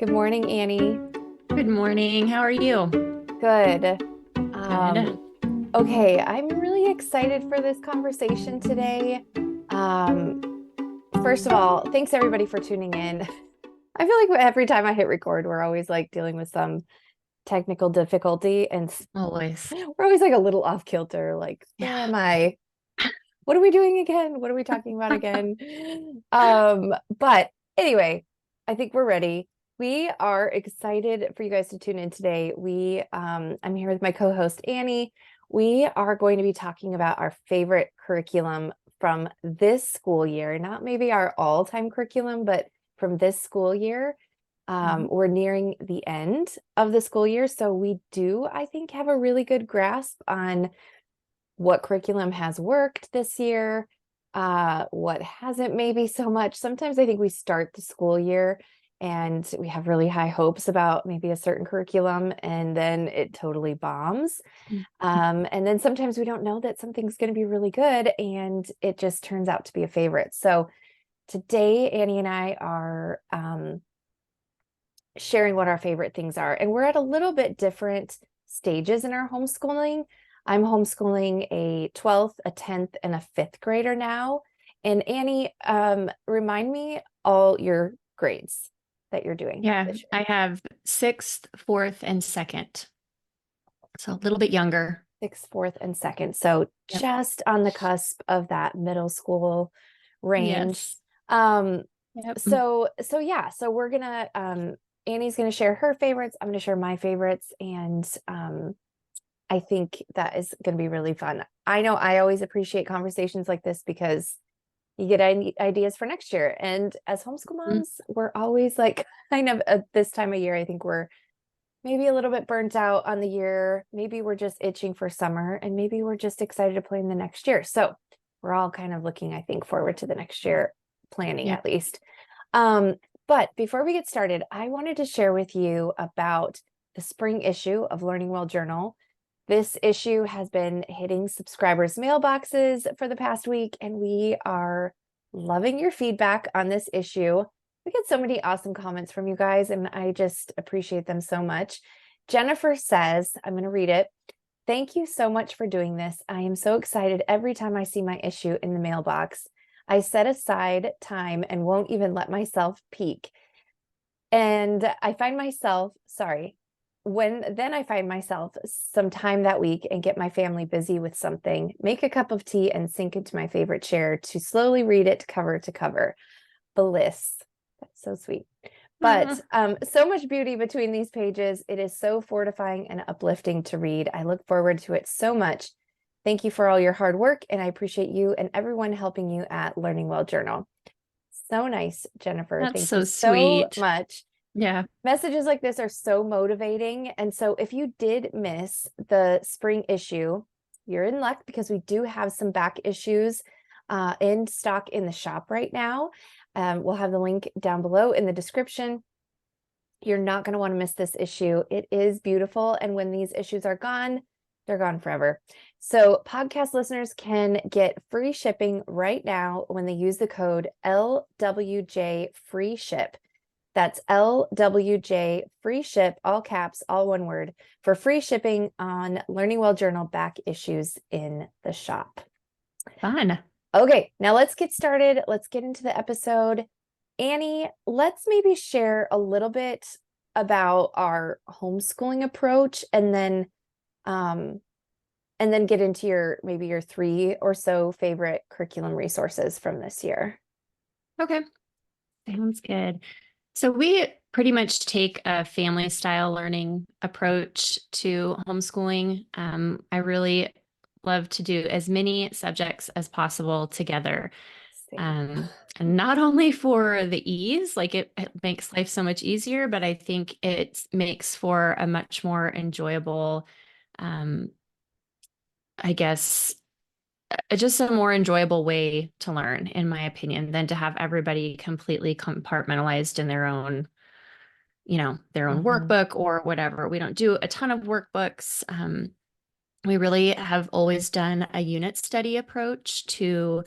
Good morning, Annie. Good morning. How are you? Good. Good. Um, okay, I'm really excited for this conversation today. Um, First of all, thanks everybody for tuning in. I feel like every time I hit record, we're always like dealing with some technical difficulty, and Always. we're always like a little off kilter. Like, where Yeah. am I? What are we doing again? What are we talking about again? But anyway, I think we're ready. We are excited for you guys to tune in today. I'm here with my co-host Annie. We are going to be talking about our favorite curriculum from this school year, not maybe our all-time curriculum, but from this school year. Mhm. We're nearing the end of the school year, so we do, I think, have a really good grasp on what curriculum has worked this year, what hasn't maybe so much. Sometimes I think we start the school year and we have really high hopes about maybe a certain curriculum and then it totally bombs. And then sometimes we don't know that something's going to be really good and it just turns out to be a favorite. So today, Annie and I are sharing what our favorite things are. And we're at a little bit different stages in our homeschooling. I'm homeschooling a 12th, a 10th, and a fifth grader now. And Annie, remind me all your grades that you're doing Yeah, this year. I have sixth, fourth, and second. So a little bit younger. Sixth, fourth, and second. So Yep. just on the cusp of that middle school range. Yes. Um, Yep. so yeah, so we're gonna Annie's gonna share her favorites. I'm gonna share my favorites, and I think that is going to be really fun. I know I always appreciate conversations like this because you get ideas for next year. And as homeschool Mm. moms, we're always like kind of at this time of year, I think we're maybe a little bit burnt out on the year. Maybe we're just itching for summer and maybe we're just excited to plan the next year. So we're all kind of looking, I think, forward to the next year, planning Yep. at least. Um, but before we get started, I wanted to share with you about the spring issue of Learning Well Journal. This issue has been hitting subscribers' mailboxes for the past week, and we are loving your feedback on this issue. We get so many awesome comments from you guys, and I just appreciate them so much. Jennifer says, I'm going to read it. Thank you so much for doing this. I am so excited every time I see my issue in the mailbox. I set aside time and won't even let myself peek. And I find myself, sorry, when then I find myself some time that week and get my family busy with something, make a cup of tea and sink into my favorite chair to slowly read it cover to cover. Bliss. That's so sweet. But Mm. so much beauty between these pages. It is so fortifying and uplifting to read. I look forward to it so much. Thank you for all your hard work, and I appreciate you and everyone helping you at Learning Well Journal. So nice, Jennifer. That's Thank you so so sweet. much. Yeah. Messages like this are so motivating. And so if you did miss the spring issue, you're in luck because we do have some back issues in stock in the shop right now. We'll have the link down below in the description. You're not going to want to miss this issue. It is beautiful. And when these issues are gone, they're gone forever. So podcast listeners can get free shipping right now when they use the code LWJ free ship. That's LWJ free ship, all caps, all one word, for free shipping on Learning Well Journal back issues in the shop. Fun. Okay, now let's get started. Let's get into the episode. Annie, let's maybe share a little bit about our homeschooling approach um and then get into your maybe your three or so favorite curriculum resources from this year. Okay. Sounds good. So we pretty much take a family style learning approach to homeschooling. I really love to do as many subjects as possible together. Same. Um, and not only for the ease, like it makes life so much easier, but I think it makes for a much more enjoyable, um, I guess, just a more enjoyable way to learn, in my opinion, than to have everybody completely compartmentalized in their own Mhm. workbook or whatever. We don't do a ton of workbooks. We really have always done a unit study approach to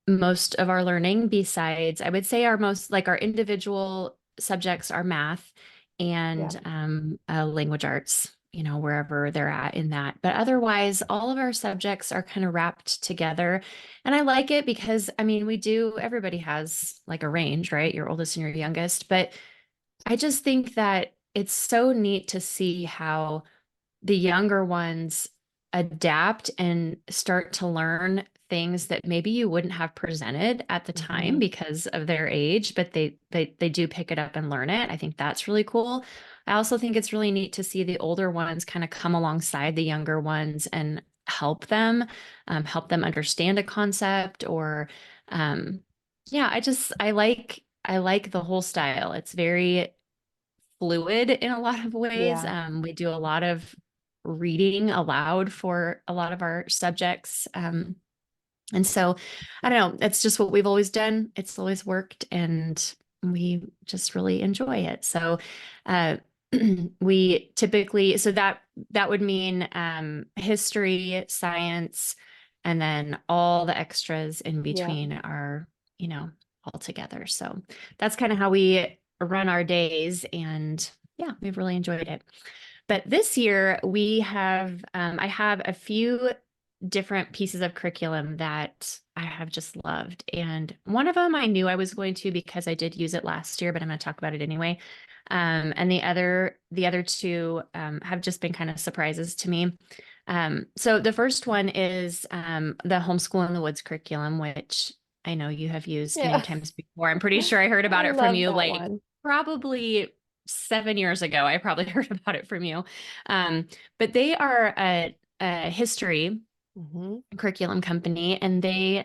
most of our learning, besides, I would say, our most like our individual subjects are math Yeah. and language arts, wherever they're at in that. But otherwise, all of our subjects are kind of wrapped together. And I like it because, I mean, everybody has like a range, right? Your oldest and your youngest. But I just think that it's so neat to see how the younger ones adapt and start to learn things that maybe you wouldn't have presented at the time Hmm. because of their age, but they do pick it up and learn it. I think that's really cool. I also think it's really neat to see the older ones kind of come alongside the younger ones and help them understand a concept or um yeah, I like the whole style. It's very fluid in a lot of ways. Yeah. We do a lot of reading aloud for a lot of our subjects. And so I don't know, it's just what we've always done. It's always worked and we just really enjoy it. So uh, we typically, so that would mean history, science, and then all the extras in Yeah. between are, you know, all together. So that's kind of how we run our days. And yeah, we've really enjoyed it. But this year I have a few different pieces of curriculum that I have just loved. And one of them I knew I was going to because I did use it last year, but I'm going to talk about it anyway. And the other two have just been kind of surprises to me. So the first one is the Homeschool in the Woods curriculum, which I know you have used many Yeah. times before. I'm pretty sure I heard I about it from love you that like one. probably 7 years ago. I probably heard about it from you. Um, but they are a history Hmm. curriculum company and they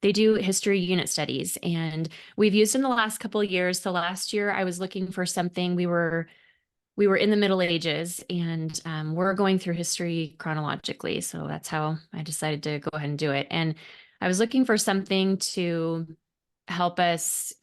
do history unit studies and we've used in the last couple of years. So last year I was looking for something. We were in the Middle Ages and we're going through history chronologically. So that's how I decided to go ahead and do it. And I was looking for something to help us,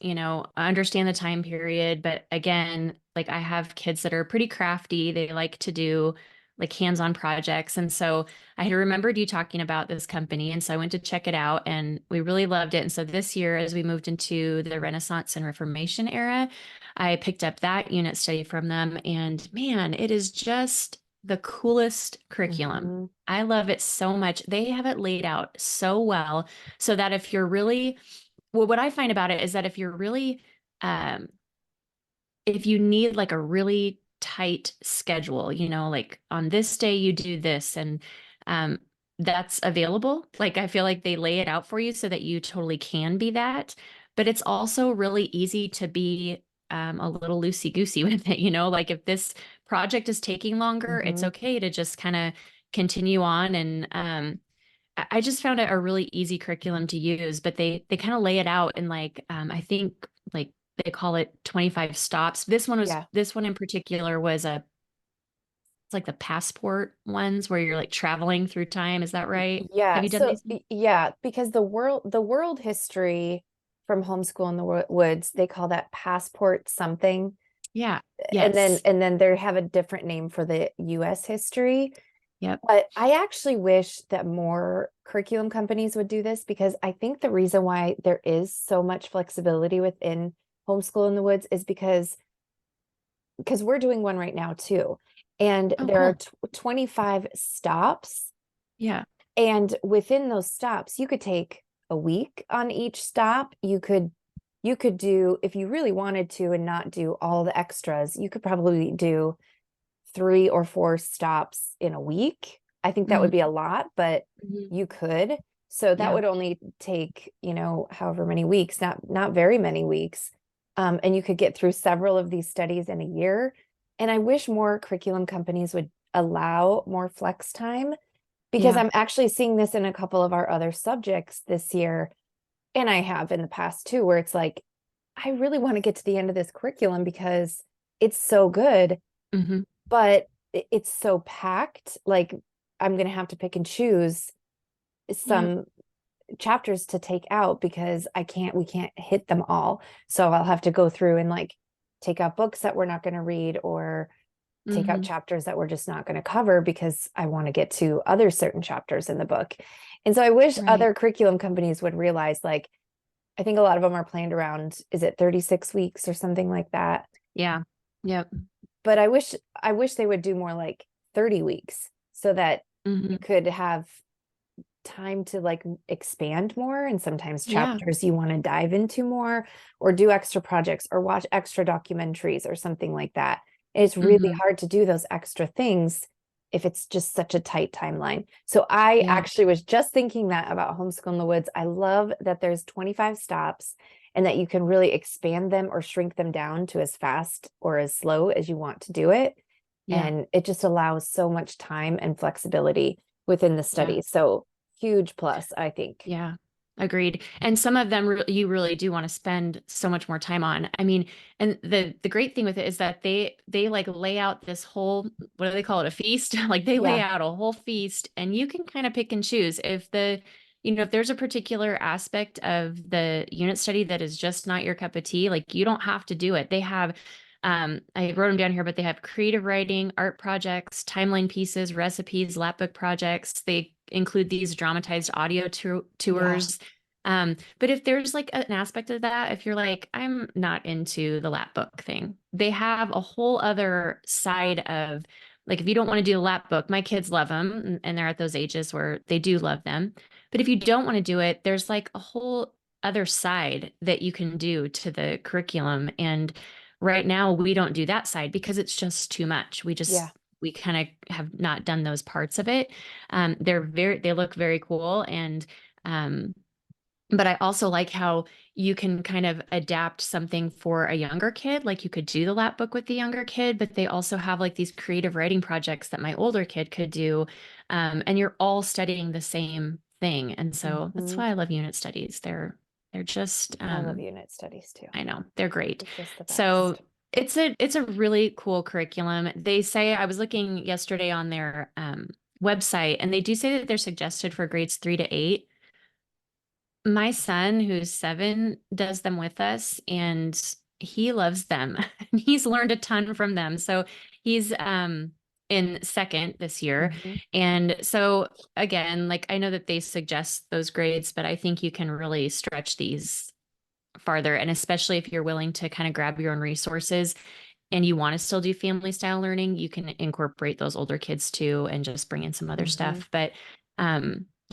understand the time period. But again, like I have kids that are pretty crafty. They like to do like hands-on projects. And so I had remembered you talking about this company. And so I went to check it out and we really loved it. And so this year, as we moved into the Renaissance and Reformation era, I picked up that unit study from them. And man, it is just the coolest curriculum. Hmm. I love it so much. They have it laid out so well so that if you're really well, what I find about it is that um, if you need like a really tight schedule, like on this day you do this and um, that's available. Like I feel like they lay it out for you so that you totally can be that. But it's also really easy to be a little loosey-goosey with it, like if this project is taking longer, it's Hmm. okay to just kind of continue on and I just found it a really easy curriculum to use, but they kind of lay it out in like I think like they call it 25 stops. Yeah. This one in particular was it's like the passport ones where you're like traveling through time. Is that right? Have Yeah. you done So these? yeah, because the world history from Homeschool in the Woods, they call that passport something. Yeah. And then Yes. they have a different name for the US history. Yep. But I actually wish that more curriculum companies would do this because I think the reason why there is so much flexibility within Homeschool in the Woods is because we're doing one right now too. And Oh, there are cool. 25 stops. Yeah. And within those stops, you could take a week on each stop. You could do, if you really wanted to and not do all the extras, you could probably do 3 or 4 stops in a week. I think that would be a Hmm. lot, but Hmm. you could. So that Yeah. would only take, however many weeks, not very many weeks. And you could get through several of these studies in a year. And I wish more curriculum companies would allow more flex time because Yeah. I'm actually seeing this in a couple of our other subjects this year. And I have in the past too, where it's like, I really want to get to the end of this curriculum because it's so good, Hmm. but it's so packed. Like I'm going to have to pick and choose Yeah. some chapters to take out because we can't hit them all. So I'll have to go through and like take out books that we're not going to read or take out Hmm. chapters that we're just not going to cover because I want to get to other certain chapters in the book. And so I wish Right. other curriculum companies would realize like I think a lot of them are planned around, is it 36 weeks or something like that? Yeah. Yep. But I wish they would do more like 30 weeks so that Hmm. you could have time to like expand more, and sometimes Yeah. chapters you want to dive into more or do extra projects or watch extra documentaries or something like that. It's really Hmm. hard to do those extra things if it's just such a tight timeline. So I Yeah. actually was just thinking that about Homeschool in the Woods. I love that there's 25 stops and that you can really expand them or shrink them down to as fast or as slow as you want to do it. Yeah. And it just allows so much time and flexibility within the Yeah. study. So huge plus, I think. Yeah, agreed. And some of them you really do want to spend so much more time on. I mean, and the great thing with it is that they like lay out this whole, what do they call it, a feast? Like they lay Yeah. out a whole feast, and you can kind of pick and choose if if there's a particular aspect of the unit study that is just not your cup of tea, like you don't have to do it. They have I wrote them down here, but they have creative writing, art projects, timeline pieces, recipes, lapbook projects. They include these dramatized audio Yeah. tours. But if there's like an aspect of that, if you're like, I'm not into the lap book thing, they have a whole other side of like, if you don't want to do a lap book, my kids love them and they're at those ages where they do love them. But if you don't want to do it, there's like a whole other side that you can do to the curriculum. And right now we don't do that side because it's just too much. Yeah. We kind of have not done those parts of it. They look very cool. And, um, but I also like how you can kind of adapt something for a younger kid. Like you could do the lap book with the younger kid, but they also have like these creative writing projects that my older kid could do. And you're all studying the same thing. And so that's Hmm. why I love unit studies. They're just, I love unit studies too. I know they're great. It's just the So best. it's a really cool curriculum. They say I was looking yesterday on their website, and they do say that they're suggested for grades 3 to 8. My son, who's 7, does them with us, and he loves them. He's learned a ton from them. So he's in second this year. Hmm. And so again, like I know that they suggest those grades, but I think you can really stretch these farther. And especially if you're willing to kind of grab your own resources and you want to still do family style learning, you can incorporate those older kids too and just bring in some other Hmm. stuff. But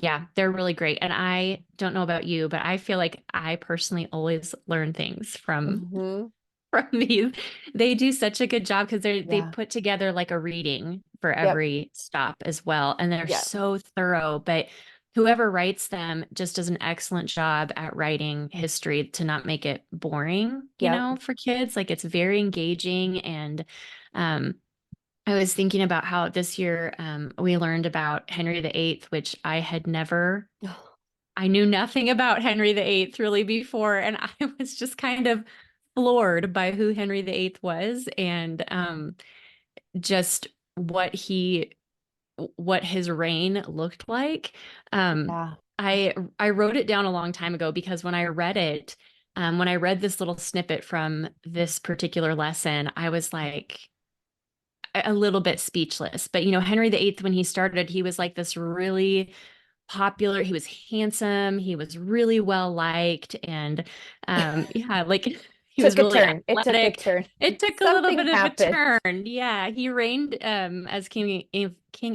yeah, they're really great. And I don't know about you, but I feel like I personally always learn things from Hmm. from these. They do such a good job because they Yeah. put together like a reading for Yep. every stop as well. And they're Yep. so thorough. But whoever writes them just does an excellent job at writing history to not make it boring, Yep. for kids. Like it's very engaging. And um, I was thinking about how this year we learned about Henry VIII, which I knew nothing about Henry VIII really before, and I was just kind of floored by who Henry VIII was and just what his reign looked like. Um, Yeah. I wrote it down a long time ago because when I read this little snippet from this particular lesson, I was like a little bit speechless. But Henry VIII, when he started, he was like this really popular. He was handsome. He was really well liked, and yeah, like he was Took a really turn. It took a athletic. turn. It took a little Something bit of a happened. turn. Yeah, he reigned as king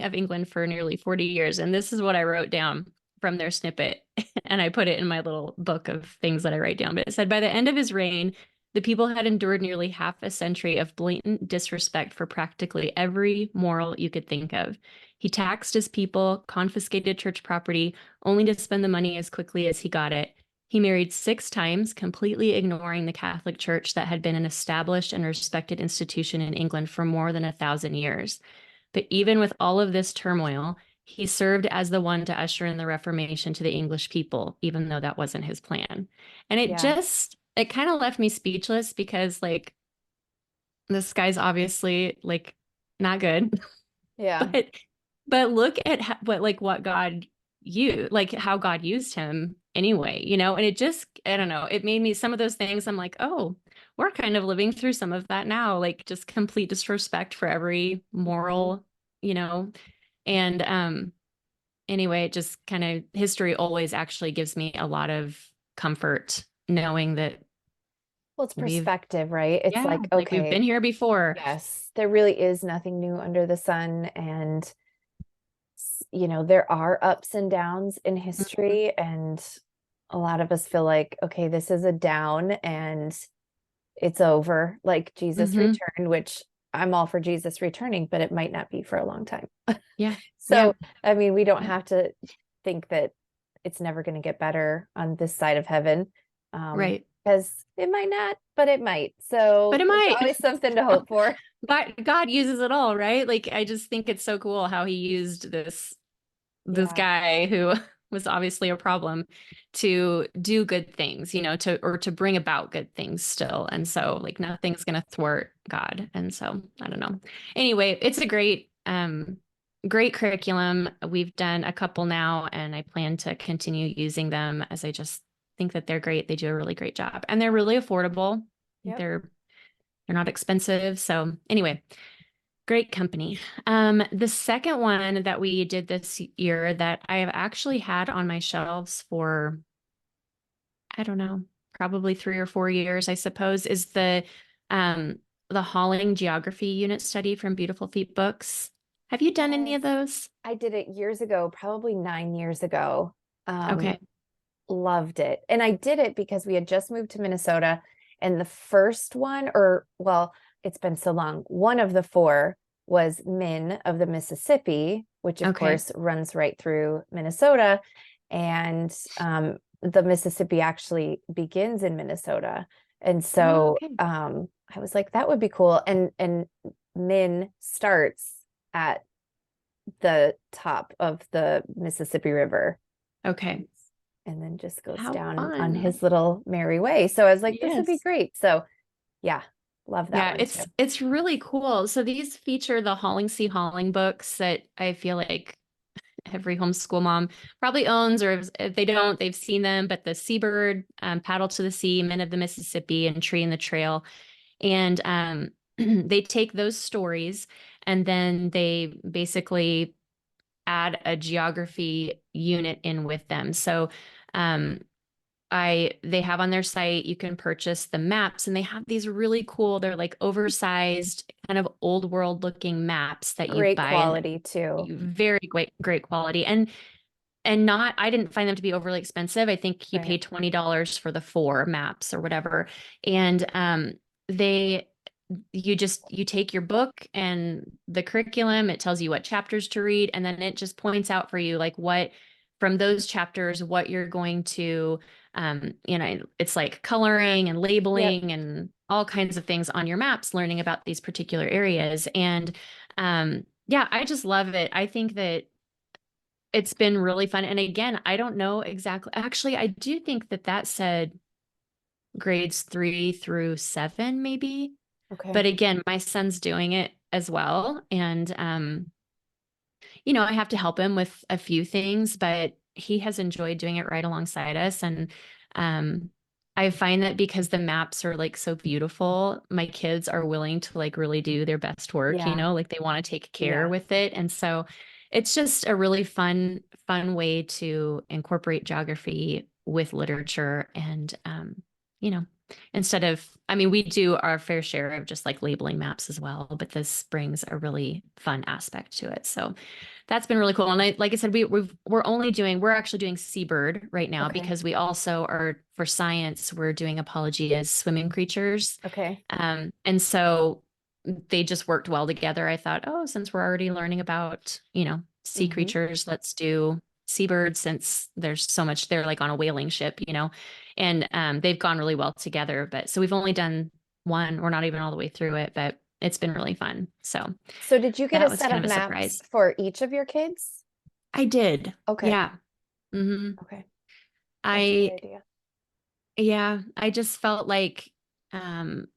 of England for nearly 40 years, and this is what I wrote down from their snippet, and I put it in my little book of things that I write down. But it said, by the end of his reign, the people had endured nearly half a century of blatant disrespect for practically every moral you could think of. He taxed his people, confiscated church property, only to spend the money as quickly as he got it. He married 6 times, completely ignoring the Catholic Church that had been an established and respected institution in England for more than 1,000 years. But even with all of this turmoil, he served as the one to usher in the Reformation to the English people, even though that wasn't his plan. And Yeah. it kind of left me speechless because, like, this guy's obviously like not good. Yeah. But look at what God used, like how God used him anyway, and it just, I don't know, it made me, some of those things I'm like, oh, we're kind of living through some of that now, like just complete disrespect for every Mhm. moral, you know, and anyway, it just kind of, history always actually gives me a lot of comfort knowing that Well, it's we've, perspective, right? It's yeah, like, like we've been okay, here before. yes, there really is nothing new under the sun. And, there are ups and downs in Mhm. history. And a lot of us feel like, okay, this is a down and it's over, like Jesus Mhm. returned, which I'm all for Jesus returning, but it might not be for a long time. Yeah. Yeah. So, I mean, we don't Yeah. have to think that it's never going to get better on this side of heaven, Right. because it might not, but it might. But So it there's might. always something to hope for. God uses it all, right? Like I just think it's so cool how he used this Yeah. guy who was obviously a problem to do good things, to bring about good things still. And so like nothing's gonna thwart God. And so I don't know. Anyway, it's a great curriculum. We've done a couple now and I plan to continue using them as I just think that they're great. They do a really great job and they're really affordable. Yep. They're not expensive. So anyway, great company. The second one that we did this year that I have actually had on my shelves for, I don't know, probably 3 or 4 years, I suppose, is um the Hauling Geography Unit Study from Beautiful Feet Books. Have you done any Yes. of those? I did it years ago, probably 9 years ago. Um, Okay. Loved it. And I did it because we had just moved to Minnesota. And the first one, or well, it's been so long, one of the four was Min of the Mississippi, which of Okay. course runs right through Minnesota. And the Mississippi actually begins in Minnesota. And Oh, so okay. I was like, that would be cool. And Min starts at the top of the Mississippi River Okay. and then just goes How down on fun. his little merry way. So I was like, this would be Yes. great. So yeah, love that Yeah, one too. it's really cool. So these feature the Hauling Sea Hauling books that I feel like every homeschool mom probably owns, or if they don't, they've seen them. But the Seabird, Paddle to the Sea, Men of the Mississippi, and Tree in the Trail, and they take those stories and then they basically add a geography unit in with them. So um, they have on their site, you can purchase the maps and they have these really cool, they're like oversized, kind of old world looking maps that you Great buy and quality too. very great quality. And not, I didn't find them to be overly expensive. I think you pay Right. $20 for the 4 maps or whatever. And they you take your book and the curriculum, it tells you what chapters to read, and then it just points out for you like what from those chapters what you're going to it's like coloring and Yep. labeling and all kinds of things on your maps, learning about these particular areas. And yeah, I just love it. I think that it's been really fun. And again, I don't know exactly. Actually, I do think that said grades 3 through 7, maybe. But Okay. again, my son's doing it as well. And, I have to help him with a few things, but he has enjoyed doing it right alongside us. And um, I find that because the maps are like so beautiful, my kids are willing to like really do their best work, Yeah. like they want to take care Yeah. with it. And so it's just a really fun way to incorporate geography with literature and, you know, instead of, I mean, we do our fair share of just like labeling maps as well, but this brings a really fun aspect to it. So that's been really cool. And like I said, we're actually doing Seabird right now Okay. because we also are for science, we're doing apology as swimming creatures. Okay. And so they just worked well together. I thought, oh, since we're already learning about, sea Hmm. creatures, let's do seabirds since there's so much, they're like on a whaling ship, and they've gone really well together. But so we've only done one, we're not even all the way through it, but it's been really fun. So So did you get a that was set kind of of a maps surprise. for each of your kids? I did. Okay. Yeah. hmm Okay. That's a good I, idea. yeah, I just felt like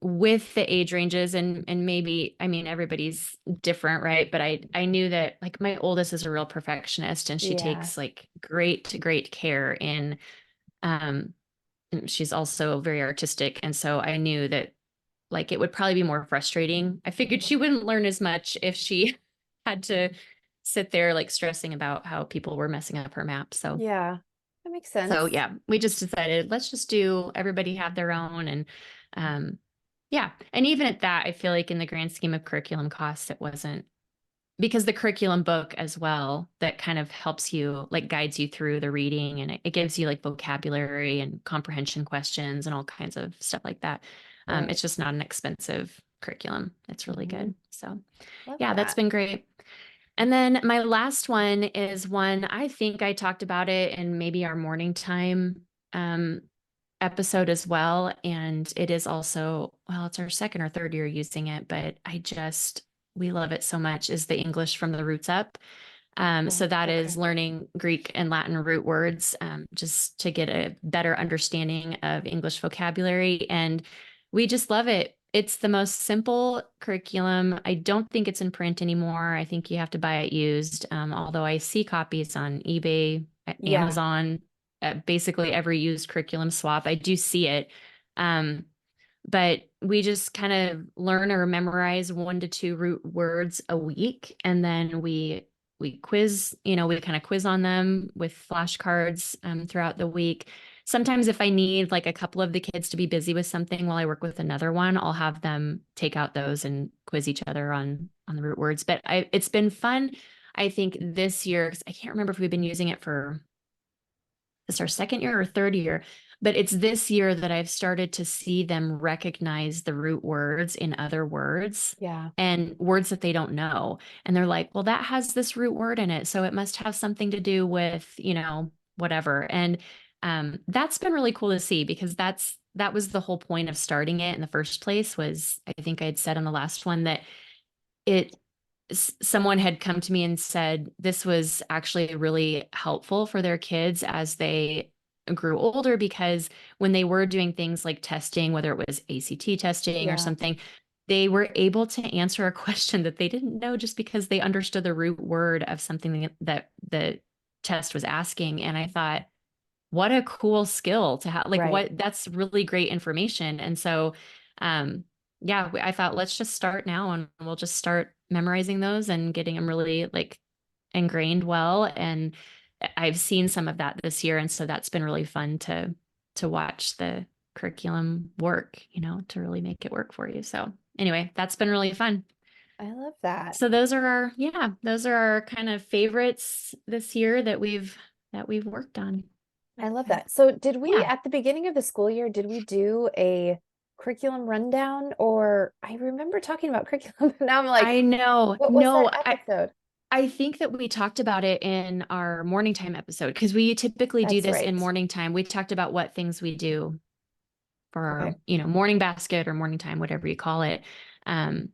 with the age ranges and maybe, I mean, everybody's different, right? But I knew that like my oldest is a real perfectionist and she Yeah. takes like great care in, um, and she's also very artistic. And so I knew that like it would probably be more frustrating. I figured she wouldn't learn as much if she had to sit there like stressing about how people were messing up her map. So Yeah. That makes So sense. yeah, we just decided let's just do everybody have their own and um yeah. And even at that, I feel like in the grand scheme of curriculum costs, it wasn't because the curriculum book as well that kind of helps you like guides you through the reading and it gives you like vocabulary and comprehension questions and all kinds of stuff like that. Right. It's just not an expensive curriculum. It's really Hmm. good. So Love yeah, that's that. been great. And then my last one is one I think I talked about it in maybe our morning time um, episode as well. And it is also, well, it's our second or third year using it, but we love it so much is the English from the roots up. So Oh, that is okay. learning Greek and Latin root words, just to get a better understanding of English vocabulary. And we just love it. It's the most simple curriculum. I don't think it's in print anymore. I think you have to buy it used. Although I see copies on eBay, Yeah. Amazon, basically every used curriculum swap. I do see it. Um, but we just kind of learn or memorize 1 to 2 root words a week and then we quiz, we kind of quiz on them with flashcards throughout the week. Sometimes if I need like a couple of the kids to be busy with something while I work with another one, I'll have them take out those and quiz each other on the root words. But it's been fun. I think this year, 'cause I can't remember if we've been using it for it's our second year or third year, but it's this year that I've started to see them recognize the root words in other words Yeah. and words that they don't know. And they're like, well, that has this root word in it. So it must have something to do with, whatever. And that's been really cool to see because that was the whole point of starting it in the first place was I think I'd said on the last one that it someone had come to me and said this was actually really helpful for their kids as they grew older because when they were doing things like testing, whether it was ACT testing or Yeah. something, they were able to answer a question that they didn't know just because they understood the root word of something that the test was asking. And I thought, what a cool skill to have. Like Right. what that's really great information. And so um yeah, I thought let's just start now and we'll just start memorizing those and getting them really like ingrained well. And I've seen some of that this year. And so that's been really fun to watch the curriculum work, to really make it work for you. So anyway, that's been really fun. I love that. So those are our kind of favorites this year that we've worked on. I love But that. So did we, yeah. at the beginning of the school year, did we do a curriculum rundown? Or I remember talking about curriculum, but now I'm like, I know. what was that No, episode? I think that we talked about it in our morning time episode because we typically do That's this in right. morning time. We talked about what things we do for our, Okay. morning basket or morning time, whatever you call it. Um,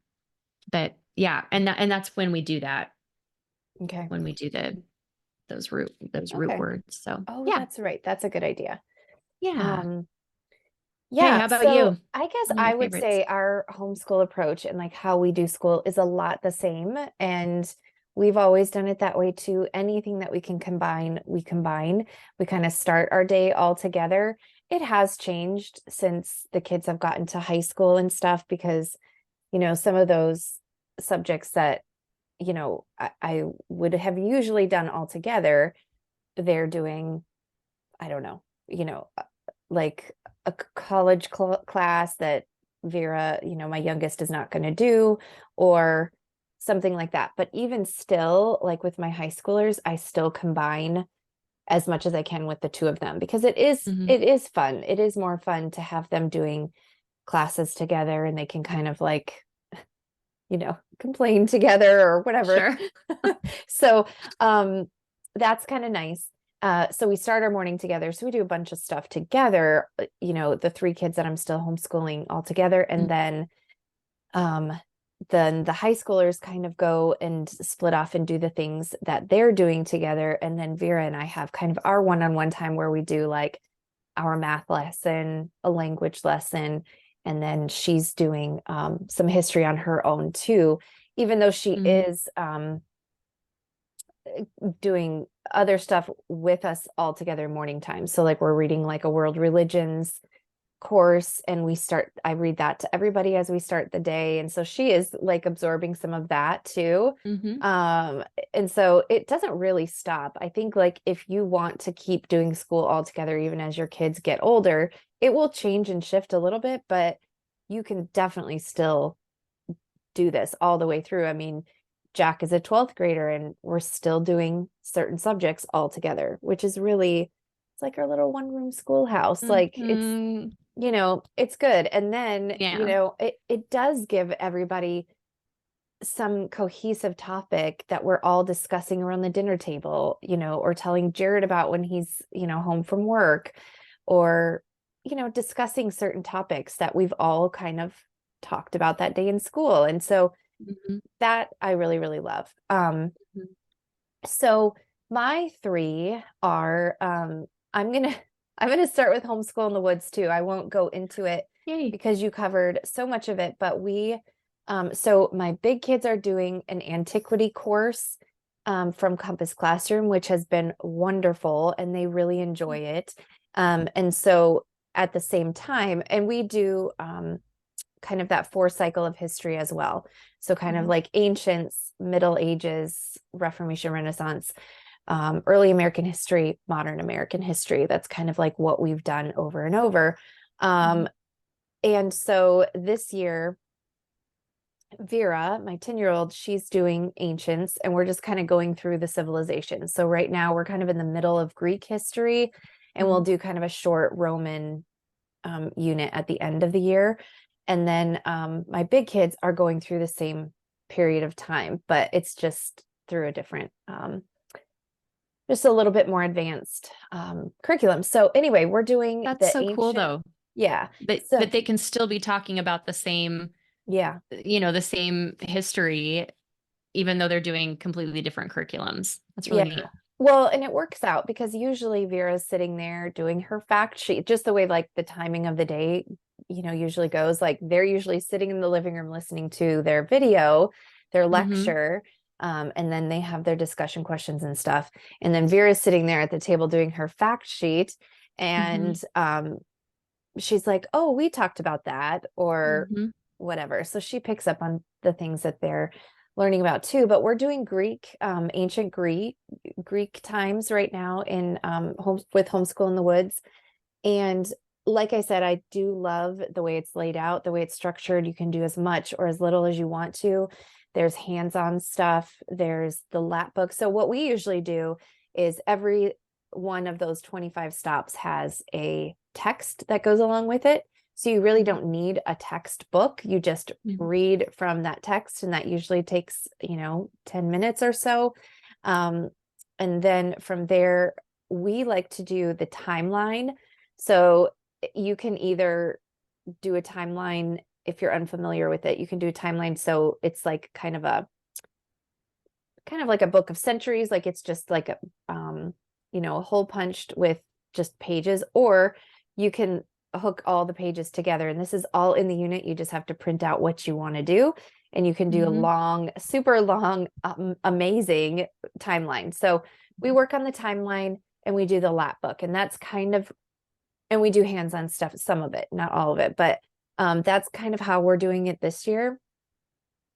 but yeah, and that's when we do that, Okay. when we do those root Okay. words. So Oh, yeah, that's right. That's a good idea. yeah. Um, Okay, yeah, how about so you? I guess What are your I would favorites? say our homeschool approach and like how we do school is a lot the same. And we've always done it that way too. Anything that we can combine, we combine. We kind of start our day all together. It has changed since the kids have gotten to high school and stuff because, some of those subjects that, I would have usually done all together, they're doing, I don't know, like a college class that Vera, my youngest is not going to do, or something like that. But even still, like with my high schoolers, I still combine as much as I can with the two of them because it is Hmm. it is fun. It is more fun to have them doing classes together and they can kind of like, complain together or whatever. Sure. So that's kind of nice. So we start our morning together. So we do a bunch of stuff together, the three kids that I'm still homeschooling all together. And um, then the high schoolers kind of go and split off and do the things that they're doing together. And then Vera and I have kind of our one-on-one time where we do like our math lesson, a language lesson, and then she's doing some history on her own too, even though she Mm-hmm. is doing other stuff with us all together morning time. So like we're reading like a world religions course, and I read that to everybody as we start the day. And so she is like absorbing some of that too. Mm-hmm. And so it doesn't really stop. I think like if you want to keep doing school all together, even as your kids get older, it will change and shift a little bit, but you can definitely still do this all the way through. I mean, Jack is a 12th grader and we're still doing certain subjects all together, which is really, it's like our little one room schoolhouse. Like it's, Mm-hmm. it's good. And then, Yeah. it does give everybody some cohesive topic that we're all discussing around the dinner table, or telling Jared about when he's, home from work, or, discussing certain topics that we've all kind of talked about that day in school. And so Mm-hmm. that I really, really love. Mm-hmm. So my three are, I'm gonna I'm gonna start with Homeschool in the Woods too. I won't go into it Yay. because you covered so much of it, but so my big kids are doing an antiquity course from Compass Classroom, which has been wonderful, and they really enjoy it. And so at the same time, and we do kind of that 4 cycle of history as well. So kind of Mhm. like ancients, Middle Ages, Reformation, Renaissance, early American history, modern American history. That's kind of like what we've done over and over. Mhm. And so this year, Vera, my 10-year-old, she's doing ancients, and we're just kind of going through the civilizations. So right now we're kind of in the middle of Greek history, and we'll Mhm. do kind of a short Roman unit at the end of the year. And then my big kids are going through the same period of time, but it's just through a different, just a little bit more advanced curriculum. So anyway, we're doing That's the so cool ancient, though, yeah. that So that they can still be talking about the same, yeah, the same history, even though they're doing completely different curriculums. That's really yeah. neat. Well, and it works out because usually Vera's sitting there doing her fact sheet, just the way like the timing of the day, usually goes. Like they're usually sitting in the living room listening to their video, their Mm-hmm. lecture, and then they have their discussion questions and stuff. And then Vera's sitting there at the table doing her fact sheet, Mm-hmm. and she's like, "Oh, we talked about that," or Mm-hmm. whatever. So she picks up on the things that they're learning about too. But we're doing Greek, ancient Greek times right now in with Homeschool in the Woods. And like I said, I do love the way it's laid out, the way it's structured. You can do as much or as little as you want to. There's hands-on stuff. There's the lap book. So what we usually do is every one of those 25 stops has a text that goes along with it. So you really Mm-hmm. don't need a textbook. You just Mm-hmm. read from that text, and that usually takes, 10 minutes or so. Um, and then from there, we like to do the timeline. So you can either do a timeline if you're unfamiliar with it. You can do a timeline. So it's like kind of like a book of centuries. Like it's just like a hole punched with just pages, or you can hook all the pages together. And this is all in the unit. You just have to print out what you want to do. And you can do a Mm-hmm. long, super long, amazing timeline. So we work on the timeline and we do the lap book. And that's kind of, and we do hands-on stuff, some of it, not all of it, but that's kind of how we're doing it this year.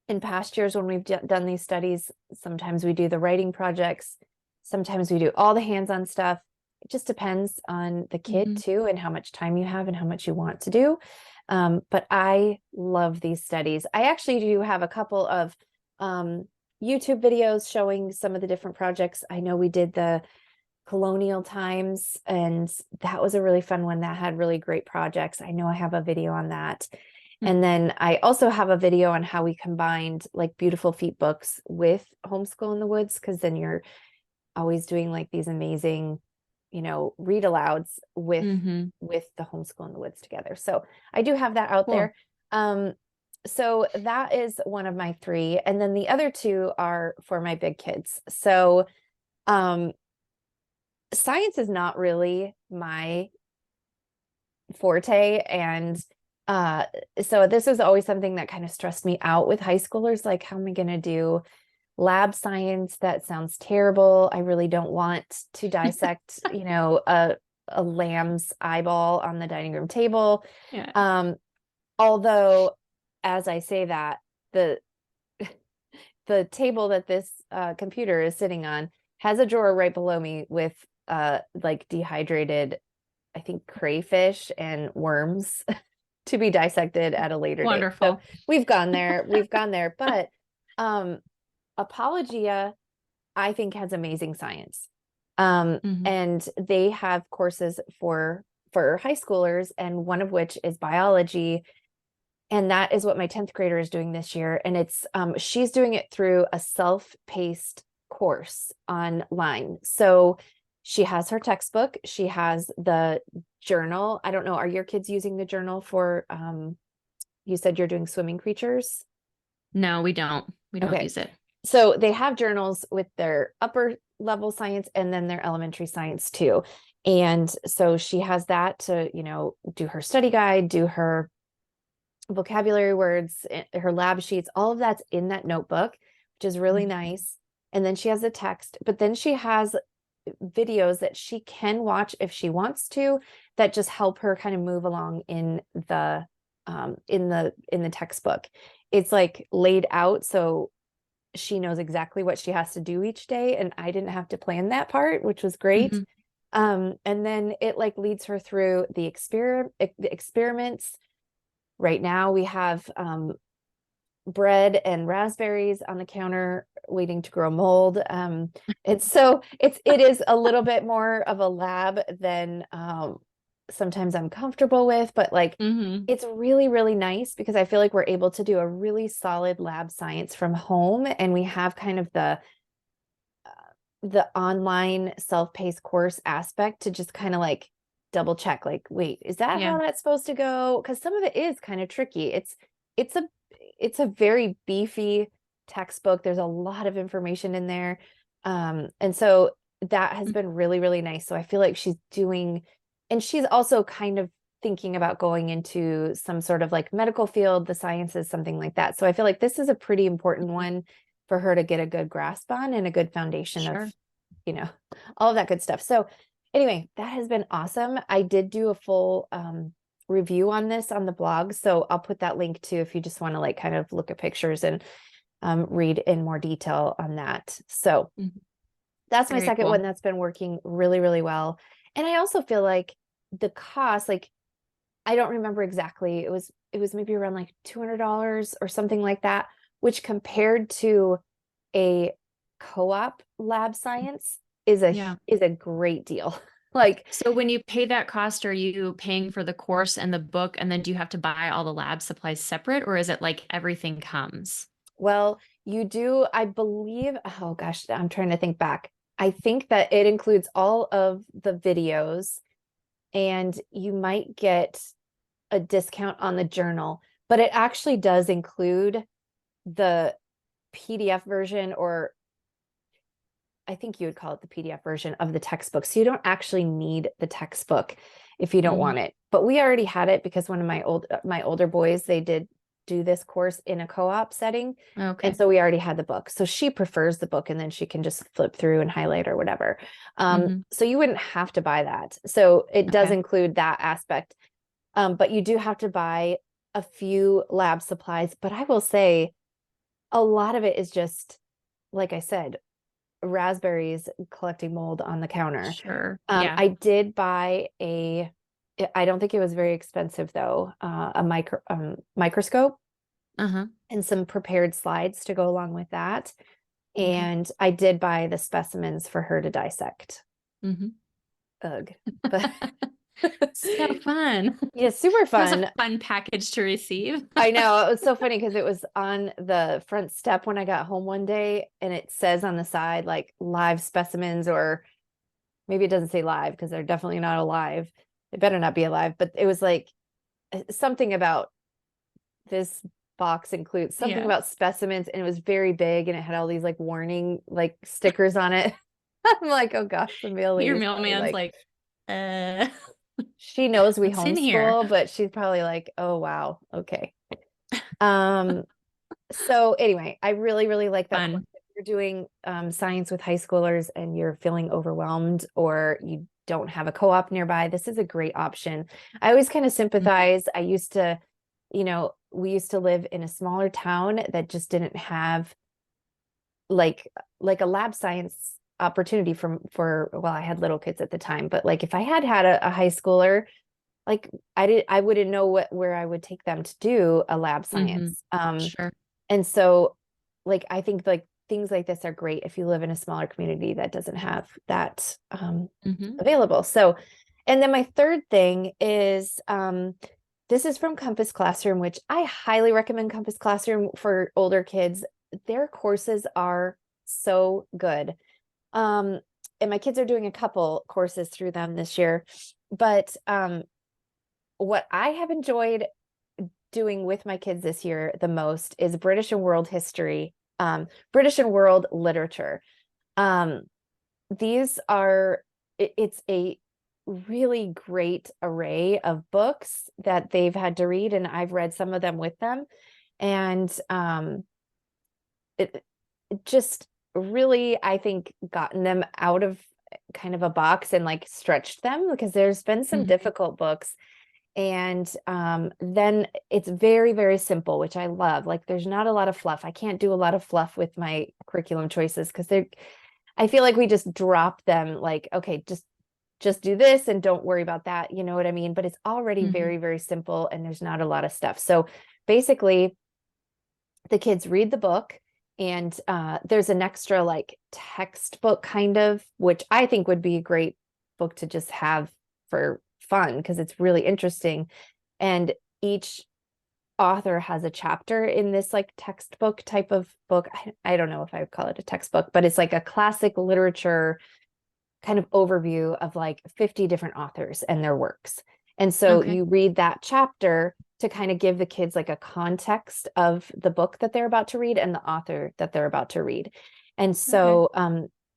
In past years, when we've done these studies, sometimes we do the writing projects, sometimes we do all the hands-on stuff. It just depends on the kid Mm-hmm. too, and how much time you have and how much you want to do. But I love these studies. I actually do have a couple of YouTube videos showing some of the different projects. I know we did the colonial times, and that was a really fun one that had really great projects. I know I have a video on that. And then I also have a video on how we combined like Beautiful Feet books with Homeschool in the Woods, because then you're always doing like these amazing, read alouds Mm-hmm. with the Homeschool in the Woods together. So I do have that out Cool. there. So that is one of my three. And then the other two are for my big kids. So science is not really my forte, and so this was always something that kind of stressed me out with high schoolers. Like, how am I going to do lab science? That sounds terrible. I really don't want to dissect, a a lamb's eyeball on the dining room table. Yeah. Although, as I say that, the the table that this computer is sitting on has a drawer right below me with like dehydrated, I think, crayfish and worms to be dissected at a later date. So Wonderful. we've gone there, we've gone there. But Apologia, I think, has amazing science. Mhm. And they have courses for high schoolers, and one of which is biology. And that is what my 10th grader is doing this year. And it's she's doing it through a self-paced course online. So she has her textbook, she has the journal. I don't know, are your kids using the journal for you said you're doing swimming creatures? No, we don't. We don't Okay. use it. So they have journals with their upper level science and then their elementary science too. And so she has that to, do her study guide, do her vocabulary words, her lab sheets, all of that's in that notebook, which is really Mhm. nice. And then she has the text, but then she has videos that she can watch if she wants to, that just help her kind of move along in the textbook. It's like laid out so she knows exactly what she has to do each day, and I didn't have to plan that part, which was great. Mhm. And then it like leads her through the experiments. Right now we have bread and raspberries on the counter waiting to grow mold. It is a little bit more of a lab than sometimes I'm comfortable with, but like Mhm. it's really, really nice because I feel like we're able to do a really solid lab science from home, and we have kind of the online self-paced course aspect to just kind of like double check, like, wait, is that Yeah. how that's supposed to go? Because some of it is kind of tricky. It's a it's a very beefy textbook. There's a lot of information in there. And so that has Mm. been really, really nice. So I feel like she's doing, and she's also kind of thinking about going into some sort of like medical field, the sciences, something like that. So I feel like this is a pretty important Mhm. one for her to get a good grasp on and a good foundation of, Sure. you know, all of that good stuff. So anyway, that has been awesome. I did do a full review on this on the blog. So I'll put that link too if you just want to like kind of look at pictures and read in more detail on that. So Mhm. that's my Very second one cool. that's been working really, really well. And I also feel like the cost, like I don't remember exactly. It was maybe around like $200 or something like that, which compared to a co-op lab science Yeah. is a great deal. Like, So when you pay that cost, are you paying for the course and the book, and then do you have to buy all the lab supplies separate, or is it like everything comes? well, you do, I believe, oh gosh, I'm trying to think back. I think that it includes all of the videos, and you might get a discount on the journal, but it actually does include the PDF version, or I think you would call it the PDF version of the textbook. So you don't actually need the textbook if you don't Mhm. want it. But we already had it because one of my older boys, they did do this course in a co-op setting. And Okay. so we already had the book. So she prefers the book, and then she can just flip through and highlight or whatever. Mhm. So you wouldn't have to buy that. So it does Okay. include that aspect. But you do have to buy a few lab supplies. But I will say a lot of it is just, like I said, raspberries collecting mold on the counter. Sure. Yeah. I did buy I don't think it was very expensive though, a microscope Uh-huh. and some prepared slides to go along with that. Okay. And I did buy the specimens for her to dissect. Mhm. Ugh. But So fun. yeah, super That was a fun. fun package to receive. I know. It was so funny because it was on the front step when I got home one day, and it says on the side like live specimens, or maybe it doesn't say live because they're definitely not alive. They better not be alive, but it was like something about this box includes something Yeah. about specimens, and it was very big, and it had all these like warning like stickers on it. I'm like, oh gosh, the mail Your lady's probably mailman's like, like, uh, she knows we what's in here? homeschool, but she's probably like, oh wow, okay. Um, so anyway, I really, really like that course. Fun. If you're doing science with high schoolers and you're feeling overwhelmed, or you don't have a co-op nearby, this is a great option. I always kind of Mhm. sympathize. I used to, we used to live in a smaller town that just didn't have like a lab science opportunity for well, I had little kids at the time, but like if I had had a high schooler, like I wouldn't know where I would take them to do a lab Mhm. science. Sure. And so like I think like things like this are great if you live in a smaller community that doesn't have that Mhm. available. So, and then my third thing is this is from Compass Classroom, which I highly recommend Compass Classroom for older kids. Their courses are so good. Um, and my kids are doing a couple courses through them this year. But what I have enjoyed doing with my kids this year the most is British and world history, British and world literature. Um, these are, it's a really great array of books that they've had to read, and I've read some of them with them. And it just really, I think, gotten them out of kind of a box and like stretched them because there's been some Mhm. difficult books. And then it's very, very simple, which I love. Like there's not a lot of fluff. I can't do a lot of fluff with my curriculum choices because I feel like we just drop them like, okay, just do this and don't worry about that. You know what I mean? But it's already Mhm. very, very simple and there's not a lot of stuff. So basically, the kids read the book and there's an extra like textbook kind of, which I think would be a great book to just have for fun because it's really interesting. And each author has a chapter in this like textbook type of book. I don't know if I would call it a textbook, but it's like a classic literature kind of overview of like 50 different authors and their works. And so Okay. you read that chapter to kind of give the kids like a context of the book that they're about to read and the author that they're about to read. And Okay. so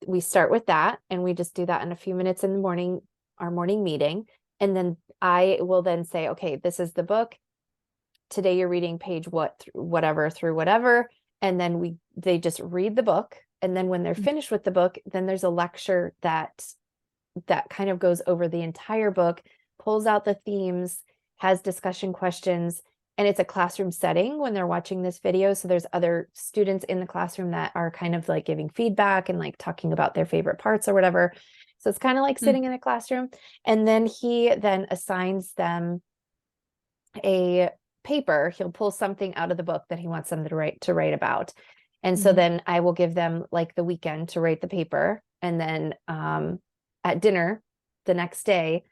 we start with that and we just do that in a few minutes in the morning, our morning meeting. And then I will then say, okay, this is the book. Today you're reading page whatever through whatever. And then they just read the book. And then when they're Mm. finished with the book, then there's a lecture that kind of goes over the entire book, pulls out the themes, has discussion questions, and it's a classroom setting when they're watching this video. So there's other students in the classroom that are kind of like giving feedback and like talking about their favorite parts or whatever. So it's kind of like Mm. sitting in a classroom. And then he then assigns them a paper. He'll pull something out of the book that he wants them to write about. And so Mhm. then I will give them like the weekend to write the paper. And then at dinner the next day,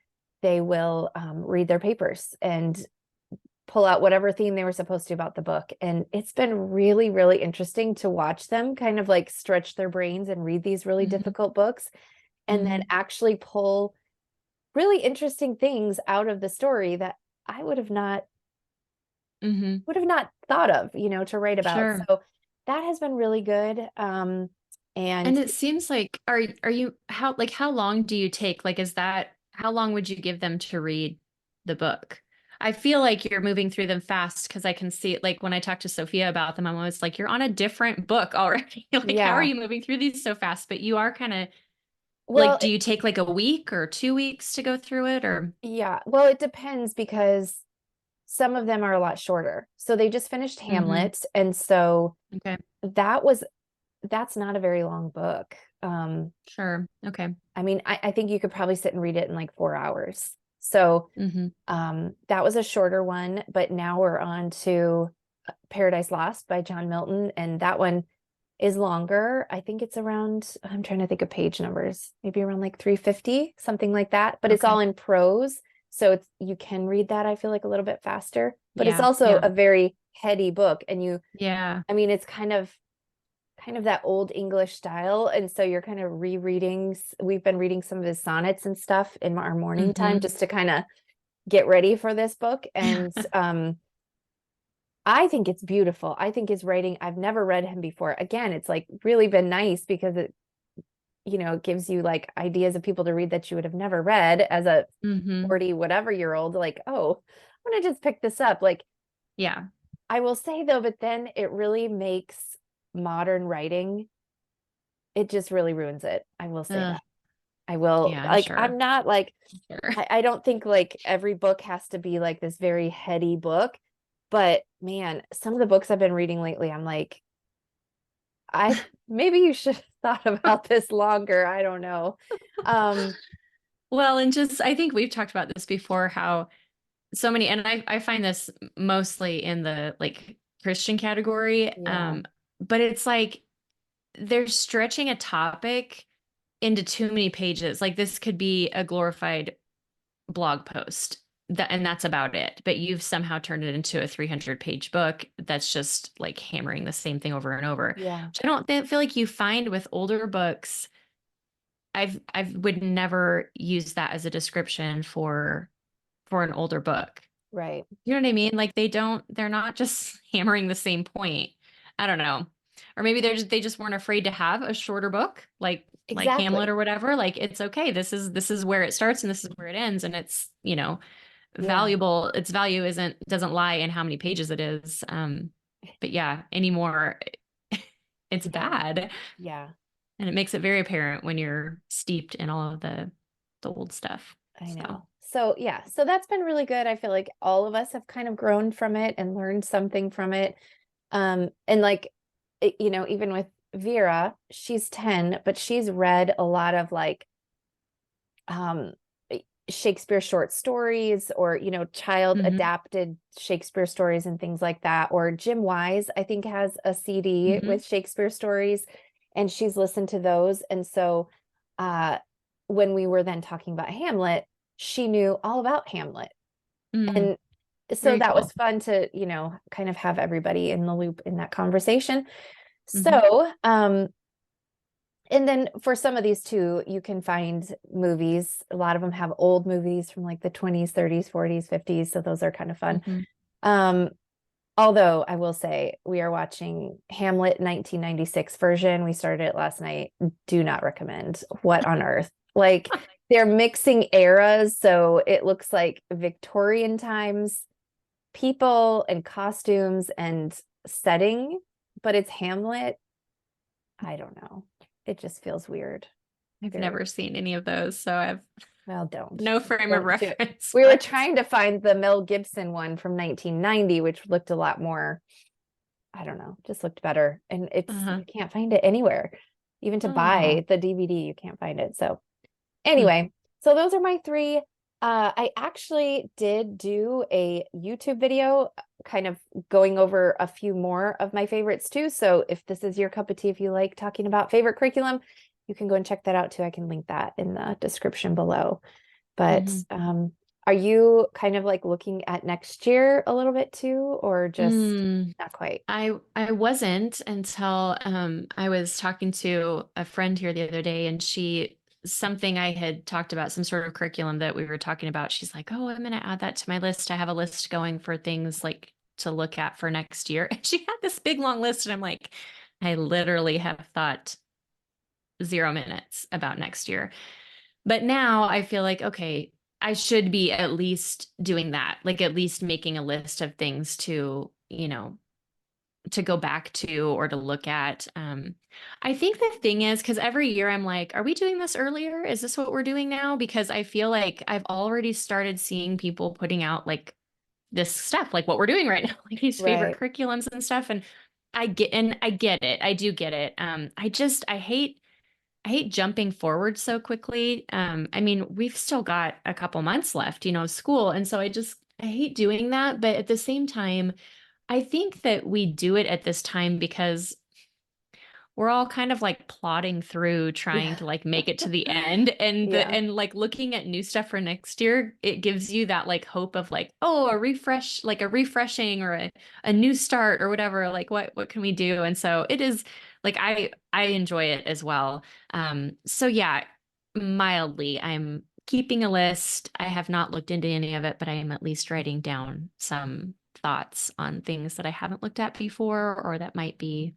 they will read their papers and pull out whatever theme they were supposed to about the book. And it's been really, really interesting to watch them kind of like stretch their brains and read these really Mhm. difficult books and then Mhm. actually pull really interesting things out of the story that I Mhm. would have not thought of, to write about. Sure. So that has been really good. And And it seems like are you how long do you take? Like is that how long would you give them to read the book? I feel like you're moving through them fast because I can see it like when I talk to Sophia about them, I'm always like, you're on a different book already. Like, how are yeah, you moving through these so fast? But you are kind of well, like, do you take like a week or 2 weeks to go through it or yeah, well, it depends because some of them are a lot shorter. So they just finished hmm Hamlet. And so okay. that was, that's not a very long book. Sure. Okay. I mean, I think you could probably sit and read it in like 4 hours. So hmm that was a shorter one, but now we're on to Paradise Lost by John Milton, and that one is longer. I think it's around, I'm trying to think of page numbers, maybe around like 350, something like that, but it's Okay. all in prose. So you can read that, I feel like a little bit faster, but it's Yeah. also Yeah. a very heady book. And Yeah. I mean, it's kind of that old English style. And so you're kind of rereading. We've been reading some of his sonnets and stuff in our morning time hmm just to kind of get ready for this book. And I think it's beautiful. I think his writing, I've never read him before. Again, it's like really been nice because it gives you like ideas of people to read that you would have never read as a hmm 40 whatever year old. Like, oh, I'm gonna just pick this up. Like, Yeah. I will say though, but then it really makes modern writing, it just really ruins it. I will say Ugh. that. I will, Yeah, I'm like, I'm sure. not like, Sure. I don't think like every book has to be like this very heady book, but man, some of the books I've been reading lately, I'm like, I maybe you should have thought about this longer. I don't know. Um, Well, and just I think we've talked about this before, how so many, and I find this mostly in the like Christian category. yeah, But it's like they're stretching a topic into too many pages. Like this could be a glorified blog post that, and that's about it. But you've somehow turned it into a 300-page book that's just like hammering the same thing over and over. yeah, Which I don't feel like you find with older books. I would never use that as a description for an older book. right. You know what I mean? Like they're not just hammering the same point. I don't know. Or maybe they just weren't afraid to have a shorter book, like Hamlet Exactly. or whatever. Like it's okay. This is where it starts and this is where it ends. And it's, Yeah, valuable. Its value doesn't lie in how many pages it is. But yeah, anymore, it's yeah, bad. yeah. And it makes it very apparent when you're steeped in all of the old stuff. I So know. So yeah, so that's been really good. I feel like all of us have kind of grown from it and learned something from it. And like, even with Vera, she's 10, but she's read a lot of like um Shakespeare short stories or, child hmm adapted Shakespeare stories and things like that. Or Jim Wise, I think, has a CD hmm with Shakespeare stories, and she's listened to those. And so uh when we were then talking about Hamlet, she knew all about Hamlet. mm, And so very that was cool. fun to, kind of have everybody in the loop in that conversation. hmm So, and then for some of these too, you can find movies. A lot of them have old movies from like the 20s, 30s, 40s, 50s. So those are kind of fun. hmm Um, although I will say we are watching Hamlet 1996 version. We started it last night. Do not recommend. What on earth? Like they're mixing eras. So it looks like Victorian times, people and costumes and setting, but it's Hamlet. I don't know. It just feels weird. I've Very never seen any of those, so I have well, don't. no frame of Don't do it. reference. We were But trying to find the Mel Gibson one from 1990, which looked a lot more, I don't know, just looked better. And uh-huh. you can't find it anywhere. Even to Oh. buy the DVD, you can't find it. So Hmm. anyway, so those are my three. I actually did do a YouTube video kind of going over a few more of my favorites too. So if this is your cup of tea, if you like talking about favorite curriculum, you can go and check that out too. I can link that in the description below. But hmm are you kind of like looking at next year a little bit too, or just Mm. not quite? I wasn't until I was talking to a friend here the other day, and she something I had talked about, some sort of curriculum that we were talking about. She's like, "Oh, I'm gonna add that to my list. I have a list going for things like to look at for next year." And she had this big long list, and I'm like, I literally have thought 0 minutes about next year. But now I feel like, okay, I should be at least doing that, like at least making a list of things to go back to or to look at. I think the thing is, because every year I'm like, are we doing this earlier? Is this what we're doing now? Because I feel like I've already started seeing people putting out like this stuff, like what we're doing right now, like these favorite Right, curriculums and stuff. And I get it. I do get it. I hate jumping forward so quickly. I mean, we've still got a couple months left, school. And so I hate doing that. But at the same time, I think that we do it at this time because we're all kind of like plodding through trying yeah. to like make it to the end, and Yeah, like looking at new stuff for next year, it gives you that like hope of like, oh, a refresh, like a refreshing or a new start or whatever, like what can we do? And so it is like I enjoy it as well. So yeah, mildly I'm keeping a list. I have not looked into any of it, but I am at least writing down some thoughts on things that I haven't looked at before or that might be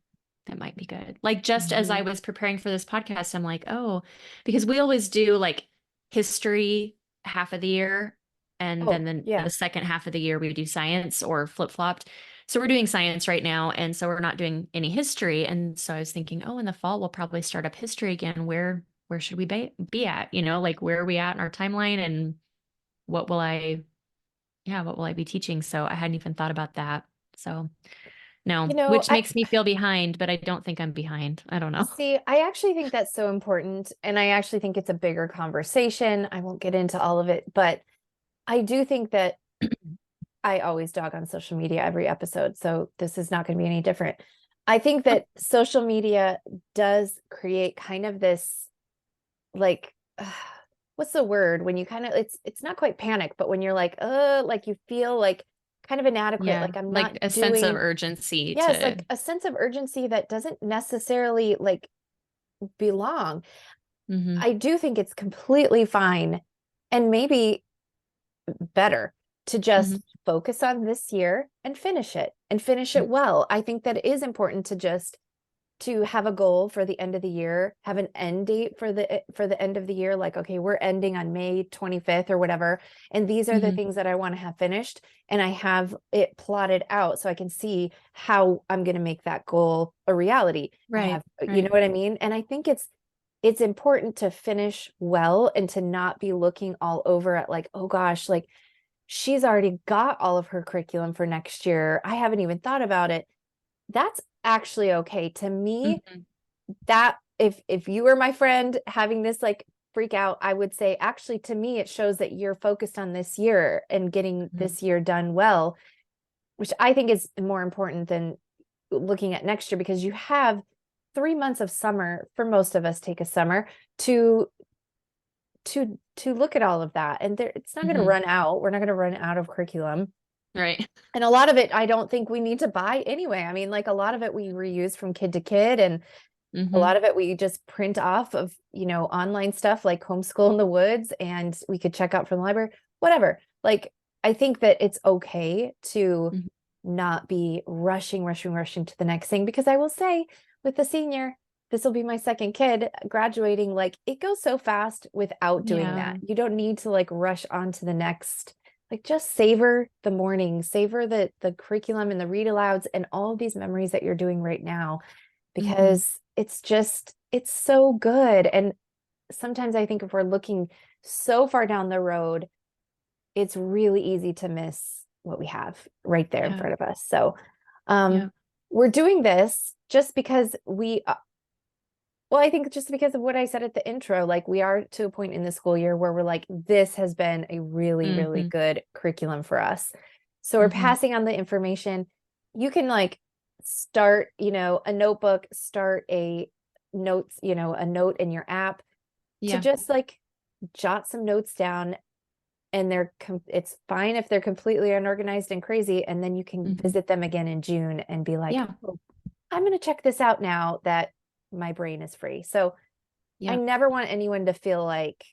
good. Like just as I Mhm. was preparing for this podcast, I'm like, oh, because we always do like history half of the year, and then Oh, the yeah. second half of the year we do science or flip-flopped. So we're doing science right now, and so we're not doing any history. And so I was thinking, oh, in the fall we'll probably start up history again. where should we be at, like where are we at in our timeline, and what will I, yeah, what will I be teaching? So I hadn't even thought about that. So no, You know, which makes me feel behind, but I don't think I'm behind. I don't know. I actually think that's so important. And I actually think it's a bigger conversation. I won't get into all of it, but I do think that I always dog on social media every episode. So this is not going to be any different. I think that social media does create kind of this like what's the word when you kind of it's not quite panic, but when you're like you feel like kind of inadequate, Yeah, like I'm not like a sense of doing, urgency yes, to. like a sense of urgency that doesn't necessarily like belong. Hmm. I do think it's completely fine and maybe better to Hmm. just focus on this year and finish it well. I think that it is important to just to have a goal for the end of the year, have an end date for the end of the year, like, okay, we're ending on May 25th or whatever, and these are the Hmm. things that I want to have finished, and I have it plotted out so I can see how I'm going to make that goal a reality. I Right, have, you know right. what I mean? And I think it's important to finish well and to not be looking all over at like, oh gosh, like she's already got all of her curriculum for next year. I haven't even thought about it. That's actually okay. To me, Hmm. that if you were my friend having this like freak out, I would say actually to me it shows that you're focused on this year and getting Hmm. this year done well, which I think is more important than looking at next year because you have 3 months of summer, for most of us take a summer to to look at all of that, and there it's not going to Hmm. run out. We're not going to run out of curriculum. Right. And a lot of it I don't think we need to buy anyway. I mean, like a lot of it we reuse from kid to kid, and a Hmm. lot of it we just print off of, online stuff like Homeschool in the Woods, and we could check out from the library, whatever. Like, I think that it's okay to Hmm. not be rushing to the next thing, because I will say with the senior, this will be my second kid graduating, like it goes so fast without doing Yeah. that. You don't need to like rush on to the next, like just savor the morning, savor the curriculum and the read alouds and all of these memories that you're doing right now, Hmm. because it's so good. And sometimes I think if we're looking so far down the road, it's really easy to miss what we have right there in Yeah. front of us. So um Yeah. we're doing this just because well, I think just because of what I said at the intro, like we are to a point in the school year where we're like, this has been a really, really Hmm. good curriculum for us. So we're Hmm. passing on the information. You can like start, a notebook, start a notes, a note in your app to Yeah. just like jot some notes down, and it's fine if they're completely unorganized and crazy, and then you can Hmm. visit them again in June and be like, Yeah. oh, I'm going to check this out now that my brain is free. So I Yeah. never want anyone to feel like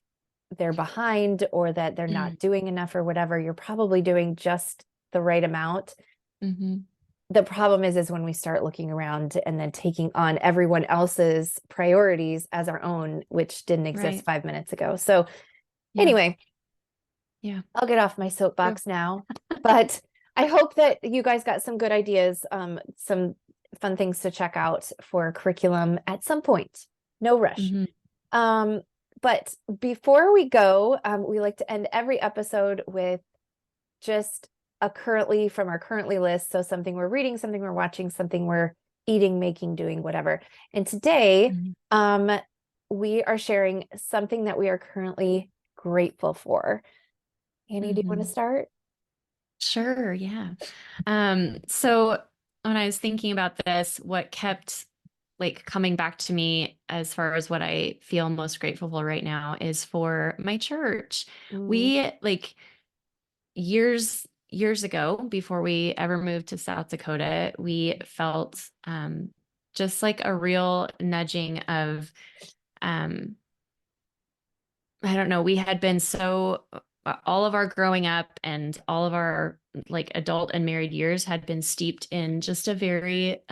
they're behind or that they're Mm. not doing enough or whatever. You're probably doing just the right amount. Hmm. The problem is when we start looking around and then taking on everyone else's priorities as our own, which didn't exist Right. 5 minutes ago. So Yeah. anyway, Yeah. I'll get off my True. soapbox now, but I hope that you guys got some good ideas, some fun things to check out for curriculum at some point. No rush. Hmm. Um, but before we go, we like to end every episode with just a currently from our currently list. So something we're reading, something we're watching, something we're eating, making, doing, whatever. And today, Hmm. we are sharing something that we are currently grateful for. Annie, do you want to Hmm. start? Sure. Yeah. So when I was thinking about this, what kept like coming back to me as far as what I feel most grateful for right now is for my church. Mm, We like years ago, before we ever moved to South Dakota, we felt just like a real nudging of um I don't know, we had been so all of our growing up and all of our like adult and married years had been steeped in just a very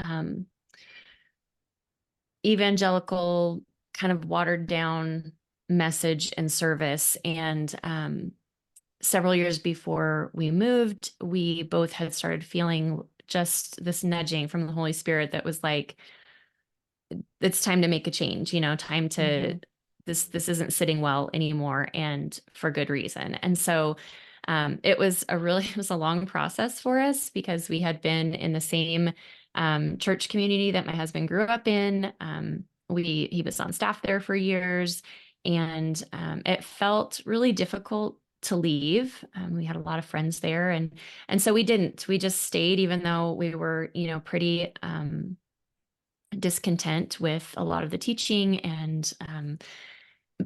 evangelical kind of watered down message and service. And several years before we moved, we both had started feeling just this nudging from the Holy Spirit that was like, it's time to make a change, time to mhm, this isn't sitting well anymore, and for good reason. And so it was a long process for us because we had been in the same church community that my husband grew up in. He was on staff there for years, and it felt really difficult to leave. We had a lot of friends there, and so we didn't. We just stayed, even though we were, pretty discontent with a lot of the teaching, and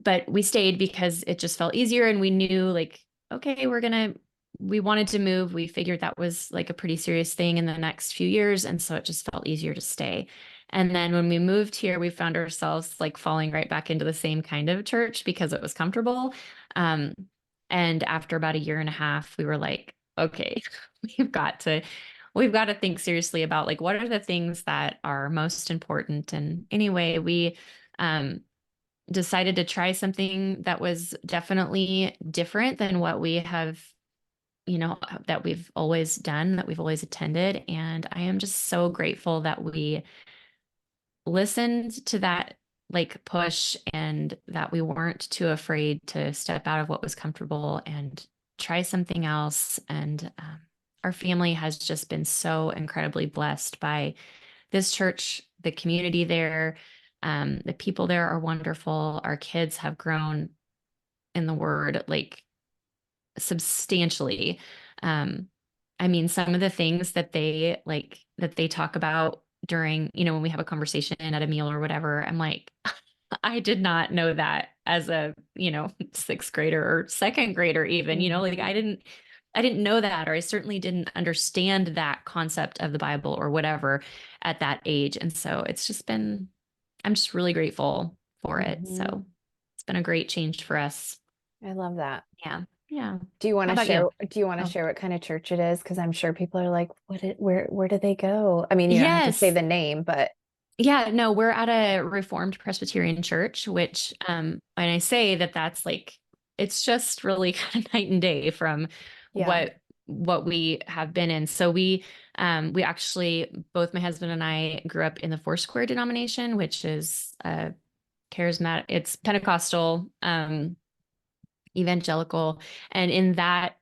but we stayed because it just felt easier, and we knew, like, okay, we wanted to move. We figured that was like a pretty serious thing in the next few years, and so it just felt easier to stay. And then when we moved here, we found ourselves like falling right back into the same kind of church because it was comfortable. Um, and after about a year and a half, we were like, okay, we've got to we've got to think seriously about, like, what are the things that are most important. And anyway, we um decided to try something that was definitely different than what we have, that we've always done, that we've always attended. And I am just so grateful that we listened to that, like, push, and that we weren't too afraid to step out of what was comfortable and try something else. And our family has just been so incredibly blessed by this church, the community there. The people there are wonderful. Our kids have grown in the word, like, substantially. Um, I mean, some of the things that they talk about during, when we have a conversation at a meal or whatever, I'm like, I did not know that as a, sixth grader or second grader even, like, Mhm. I didn't know that, or I certainly didn't understand that concept of the Bible or whatever at that age. And so I'm just really grateful for it. Mhm. So it's been a great change for us. I love that. Yeah. Yeah. Do you want How to about you? share? Do you want to Oh, share what kind of church it is? Because I'm sure people are like, where did they go? I mean, you don't have to say yes. the name, but Yeah, no, we're at a Reformed Presbyterian church, which, when I say that, that's like, it's just really kind of night and day from yeah. what we have been in. So we actually, both my husband and I grew up in the Foursquare denomination, which is charismatic, it's Pentecostal, evangelical. And in that,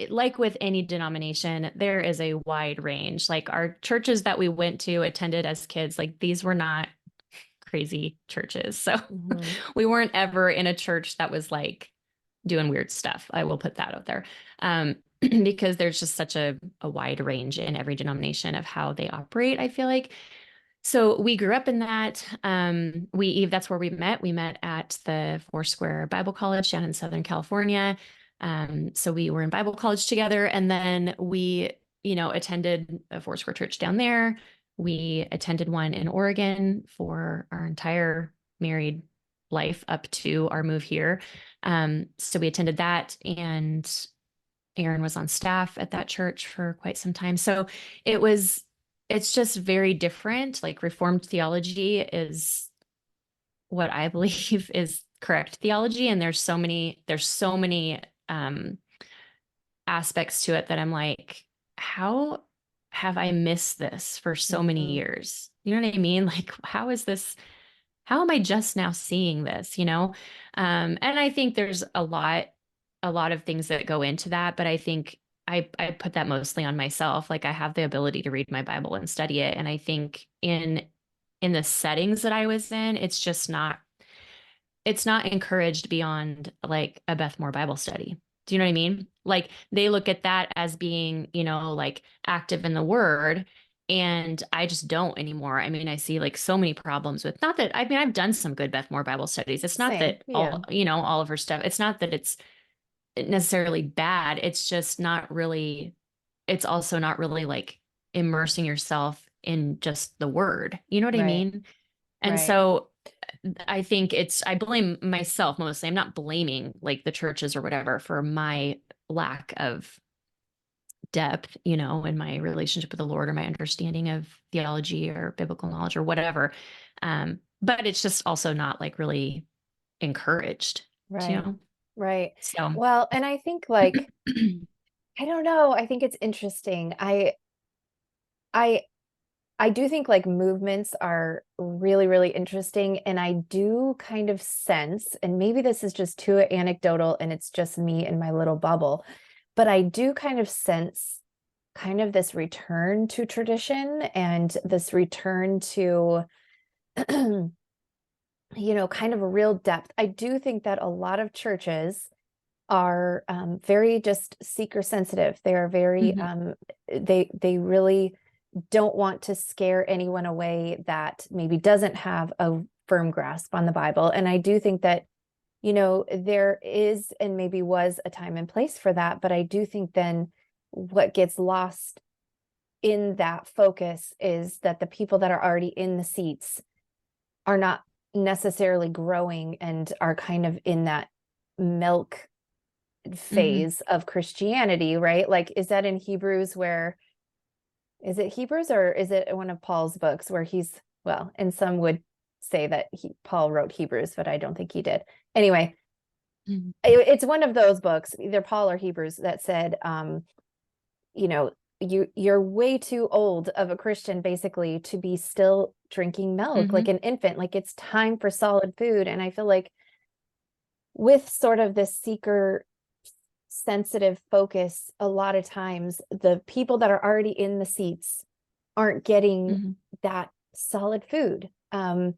like with any denomination, there is a wide range. Like, our churches that we went to, attended as kids, like, these were not crazy churches. So Hmm. we weren't ever in a church that was like doing weird stuff. I will put that out there. Because there's just such a wide range in every denomination of how they operate, I feel like. So we grew up in that. That's where we met. We met at the Foursquare Bible College down in Southern California. So we were in Bible college together, and then we, attended a Foursquare church down there. We attended one in Oregon for our entire married life up to our move here. So we attended that, and Aaron was on staff at that church for quite some time. So it was, it's just very different. Like, Reformed theology is what I believe is correct theology. And there's so many aspects to it that I'm like, how have I missed this for so many Hmm. years? You know what I mean? Like, how am I just now seeing this, And I think there's a lot of things that go into that, but I think I put that mostly on myself. Like, I have the ability to read my Bible and study it. And I think in the settings that I was in, it's not encouraged beyond like a Beth Moore Bible study. Do you know what I mean? Like, they look at that as being, like, active in the word. And I just don't anymore. I mean, I see like so many problems with, not that, I mean, I've done some good Beth Moore Bible studies. It's not Same. that Yeah. all of her stuff, it's not that it's necessarily bad. It's just not really, it's also not really like immersing yourself in just the word. You know what I Right. mean? And Right. so I blame myself mostly. I'm not blaming like the churches or whatever for my lack of depth, in my relationship with the Lord, or my understanding of theology or biblical knowledge or whatever. But it's just also not like really encouraged, you Right. know? Right. So, Well, and I think like, I don't know. I think it's interesting. I I do think like movements are really, really interesting. And I do kind of sense, and maybe this is just too anecdotal and it's just me in my little bubble, but I do kind of sense kind of this return to tradition and this return to, kind of a real depth. I do think that a lot of churches are very just seeker sensitive. They are very, Mhm. they really don't want to scare anyone away that maybe doesn't have a firm grasp on the Bible. And I do think that, there is and maybe was a time and place for that. But I do think then what gets lost in that focus is that the people that are already in the seats are not necessarily growing and are kind of in that milk Mhm. phase of Christianity, right? Like, is that in Hebrews where, is it Hebrews or is it one of Paul's books where well, and some would say that Paul wrote Hebrews, but I don't think he did. Anyway, Mhm. it's one of those books, either Paul or Hebrews, that said, you know, you're way too old of a Christian basically to be still drinking milk like Mhm. an infant. Like it's time for solid food. And I feel like with sort of this seeker sensitive focus, a lot of times the people that are already in the seats aren't getting Mhm. that solid food. Mhm.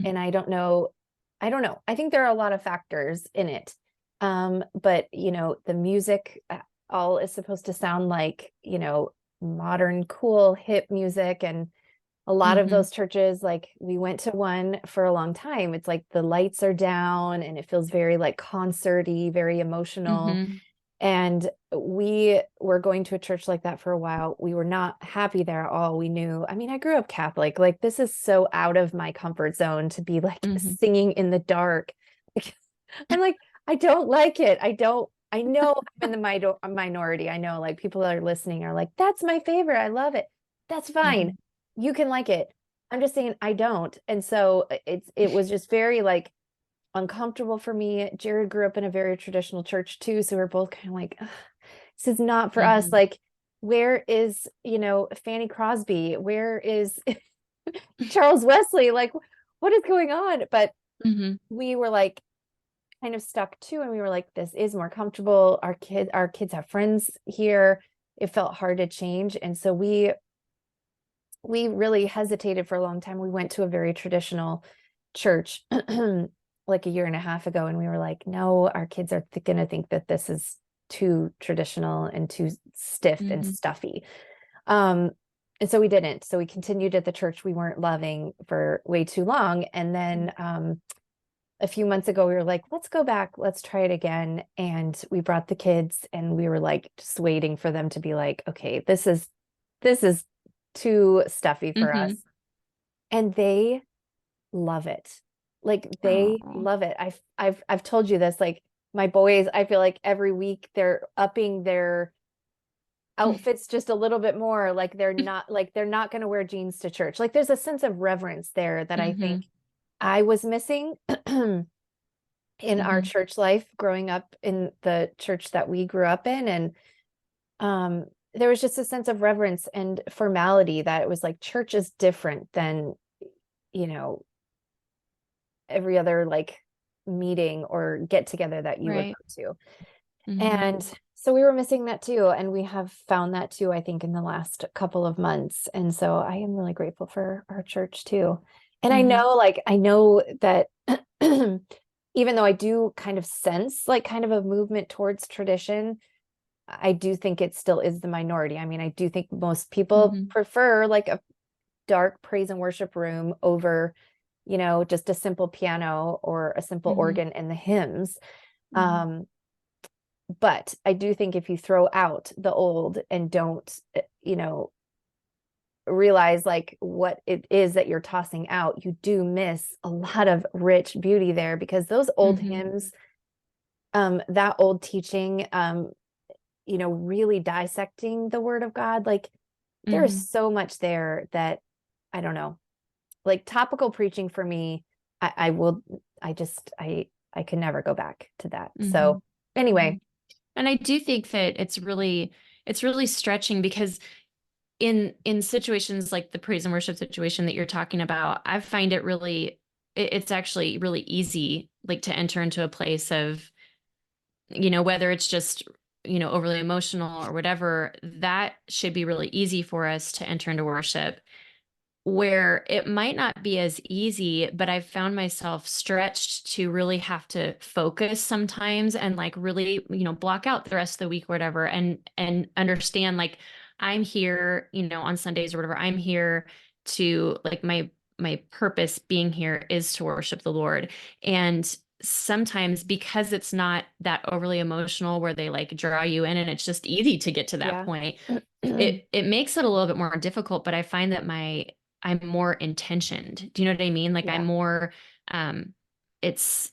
And I don't know. I think there are a lot of factors in it. But the music all is supposed to sound like, modern, cool, hip music. And a lot of Mhm. those churches, like we went to one for a long time. It's like the lights are down and it feels very like concerty, very emotional. Mhm. And we were going to a church like that for a while. We were not happy there at all. We knew, I mean, I grew up Catholic. Like, this is so out of my comfort zone to be like Mhm. singing in the dark. I'm like, I don't like it. I know I'm in the minority. I know like people that are listening are like, that's my favorite. I love it. That's fine. Mhm. You can like it. I'm just saying I don't. And so it was just very like uncomfortable for me. Jared grew up in a very traditional church too, so we're both kind of like, "Ugh, this is not for us." Mhm. Like, where is, Fanny Crosby? Where is Charles Wesley? Like, what is going on? But Mhm. we were like kind of stuck too, and we were like, this is more comfortable. Our kids have friends here. It felt hard to change, and so we really hesitated for a long time. We went to a very traditional church like a year and a half ago, and we were like, no, our kids are going to think that this is too traditional and too stiff and Mhm. stuffy. Um, and so we didn't. So we continued at the church we weren't loving for way too long. And then a few months ago, we were like, let's go back, let's try it again. And we brought the kids and we were like just waiting for them to be like, okay, this is too stuffy for us. Mhm. And they love it. Like they Aw. love it. I've told you this, like my boys, I feel like every week they're upping their outfits just a little bit more. Like they're not going to wear jeans to church. Like there's a sense of reverence there that I think Mhm. I was missing in our Mhm. church life growing up in the church that we grew up in. And there was just a sense of reverence and formality that it was like church is different than, you know, every other like meeting or get together that you would Right. go to. Mhm. And so we were missing that too. And we have found that too, I think, in the last couple of months. And so I am really grateful for our church too. And Mhm. I know that even though I do kind of sense like kind of a movement towards tradition, I do think it still is the minority. I mean, I do think most people Mhm. prefer like a dark praise and worship room over, just a simple piano or a simple Mhm. organ and the hymns. Mhm. Um, but I do think if you throw out the old and don't, realize like what it is that you're tossing out, you do miss a lot of rich beauty there because those old Mhm. hymns, that old teaching, really dissecting the word of God, like there's Mhm. so much there that I don't know, like topical preaching for me, I will, I can never go back to that. So Mhm. anyway, Mhm. And I do think that it's really stretching because in situations like the praise and worship situation that you're talking about, I find it really, it's actually really easy, like to enter into a place of, whether it's just, overly emotional or whatever, that should be really easy for us to enter into worship. Where it might not be as easy, but I've found myself stretched to really have to focus sometimes and like really, block out the rest of the week or whatever, and understand like I'm here, on Sundays or whatever. I'm here to like my purpose being here is to worship the Lord. And sometimes because it's not that overly emotional where they like draw you in and it's just easy to get to that Yeah. point, it makes it a little bit more difficult. But I find that I'm more intentioned. Do you know what I mean? Like I'm Yeah. more, it's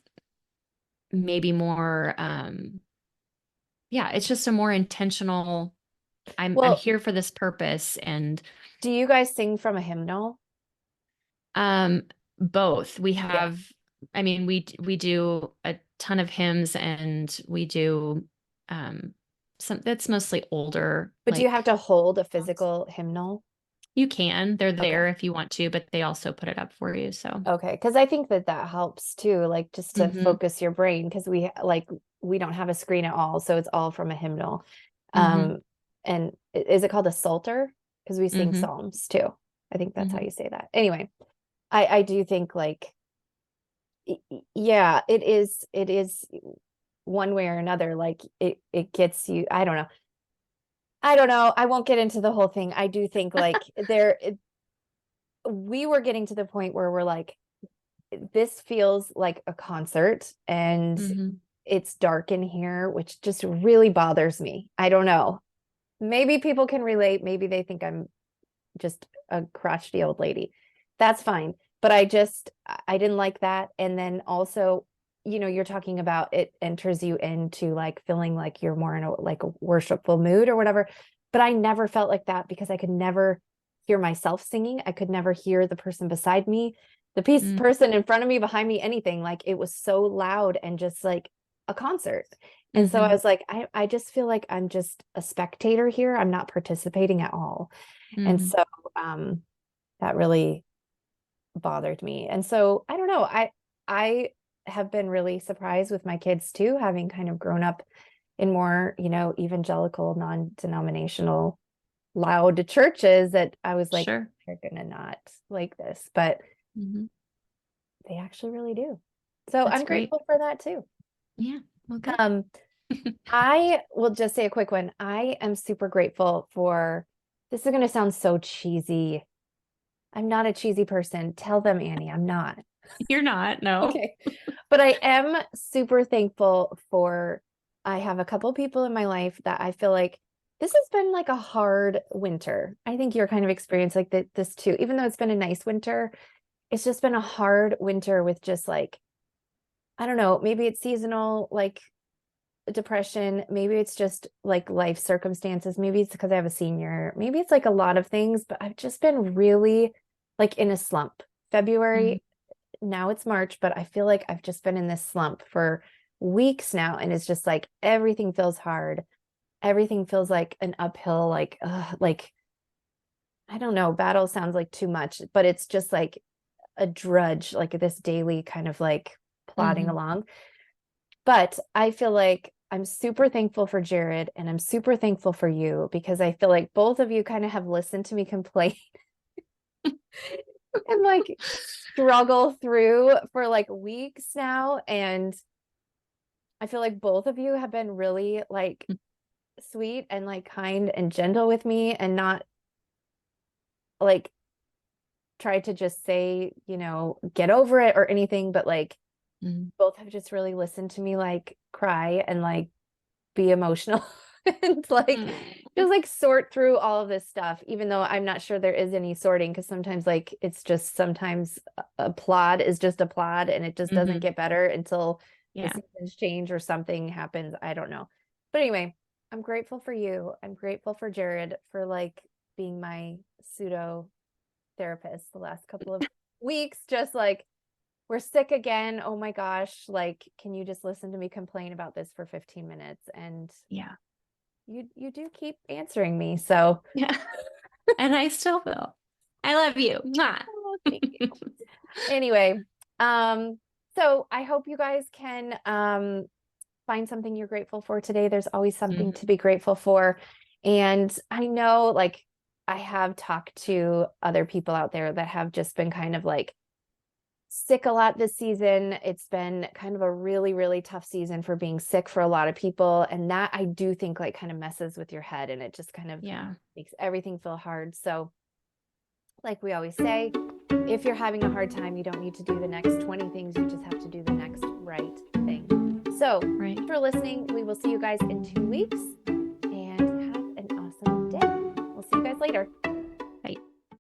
maybe more, yeah, it's just a more intentional, I'm Well, here for this purpose. And, do you guys sing from a hymnal? um, both we Yeah. have, I mean, we do a ton of hymns, and we do, some that's mostly older, But do you have like to hold a songs. physical hymnal? They're Okay. there if you want to, but they also put it up for you. So, Okay. Because I think that that helps too, like just to hmm focus your brain, because we don't have a screen at all. So it's all from a hymnal. hmm Um, and is it called a psalter? Because we sing hmm psalms too. I think that's how hmm you say that. Anyway, I do think like, yeah, it is one way or another. Like it gets you, I don't know. I don't know. I won't get into the whole thing. I do think like we were getting to the point where we're like, this feels like a concert and hmm it's dark in here, which just really bothers me. I don't know. Maybe people can relate. Maybe they think I'm just a crotchety old lady. That's fine. But I didn't like that. And then also, you're talking about it enters you into like feeling like you're more in like a worshipful mood or whatever. But I never felt like that because I could never hear myself singing. I could never hear the person beside me, the person in front of me, behind me, anything. Like it was so loud and just like a concert. And so I hmm was like, I just feel like I'm just a spectator here. I'm not participating at all. And hmm so um, that really bothered me. And so I don't know. I have been really surprised with my kids too, having kind of grown up in more, evangelical, non-denominational, loud churches that I was like, Sure. they're gonna not like this, but hmm they actually really do. So That's I'm great. grateful for that too. Yeah. Well, good. Um, I will just say a quick one. I am super grateful for this is going to sound so cheesy. I'm not a cheesy person. Tell them, Annie, I'm not. You're not, no. Okay. But I am super thankful for I have a couple people in my life that I feel like this has been like a hard winter. I think you're kind of experienced like this too. Even though it's been a nice winter, it's just been a hard winter with just like, I don't know, maybe it's seasonal, like depression. Maybe it's just like life circumstances. Maybe it's because I have a senior. Maybe it's like a lot of things, but I've just been really like in a slump. hmm February, now it's March, but I feel like I've just been in this slump for weeks now. And it's just like everything feels hard. Everything feels like an uphill, like I don't know, battle sounds like too much, but it's just like a drudge, like this daily kind of like plodding hmm along. But I feel like I'm super thankful for Jared and I'm super thankful for you because I feel like both of you kind of have listened to me complain and like struggle through for like weeks now. And I feel like both of you have been really like sweet and like kind and gentle with me and not like try to just say, get over it or anything, but like hmm both have just really listened to me like cry and like be emotional and like just like sort through all of this stuff, even though I'm not sure there is any sorting because sometimes like it's just sometimes a plot is just a plot and it just doesn't hmm get better until the Yeah. seasons change or something happens. I don't know. But anyway, I'm grateful for you. I'm grateful for Jared for like being my pseudo therapist the last couple of weeks, just like we're sick again. Oh my gosh. Like, can you just listen to me complain about this for 15 minutes? And Yeah. you do keep answering me. So Yeah. And I still will. I love you. Mwah. Oh, thank you. Anyway, so I hope you guys can find something you're grateful for today. There's always something to be grateful for. And I know, like, I have talked to other people out there that have just been kind of like sick a lot this season. It's been kind of a really, really tough season for being sick for a lot of people. And that I do think like kind of messes with your head, and it just kind of makes everything feel hard. So like we always say, if you're having a hard time, you don't need to do the next 20 things. You just have to do the next right thing. So thanks for listening. We will see you guys in 2 weeks, and have an awesome day. We'll see you guys later.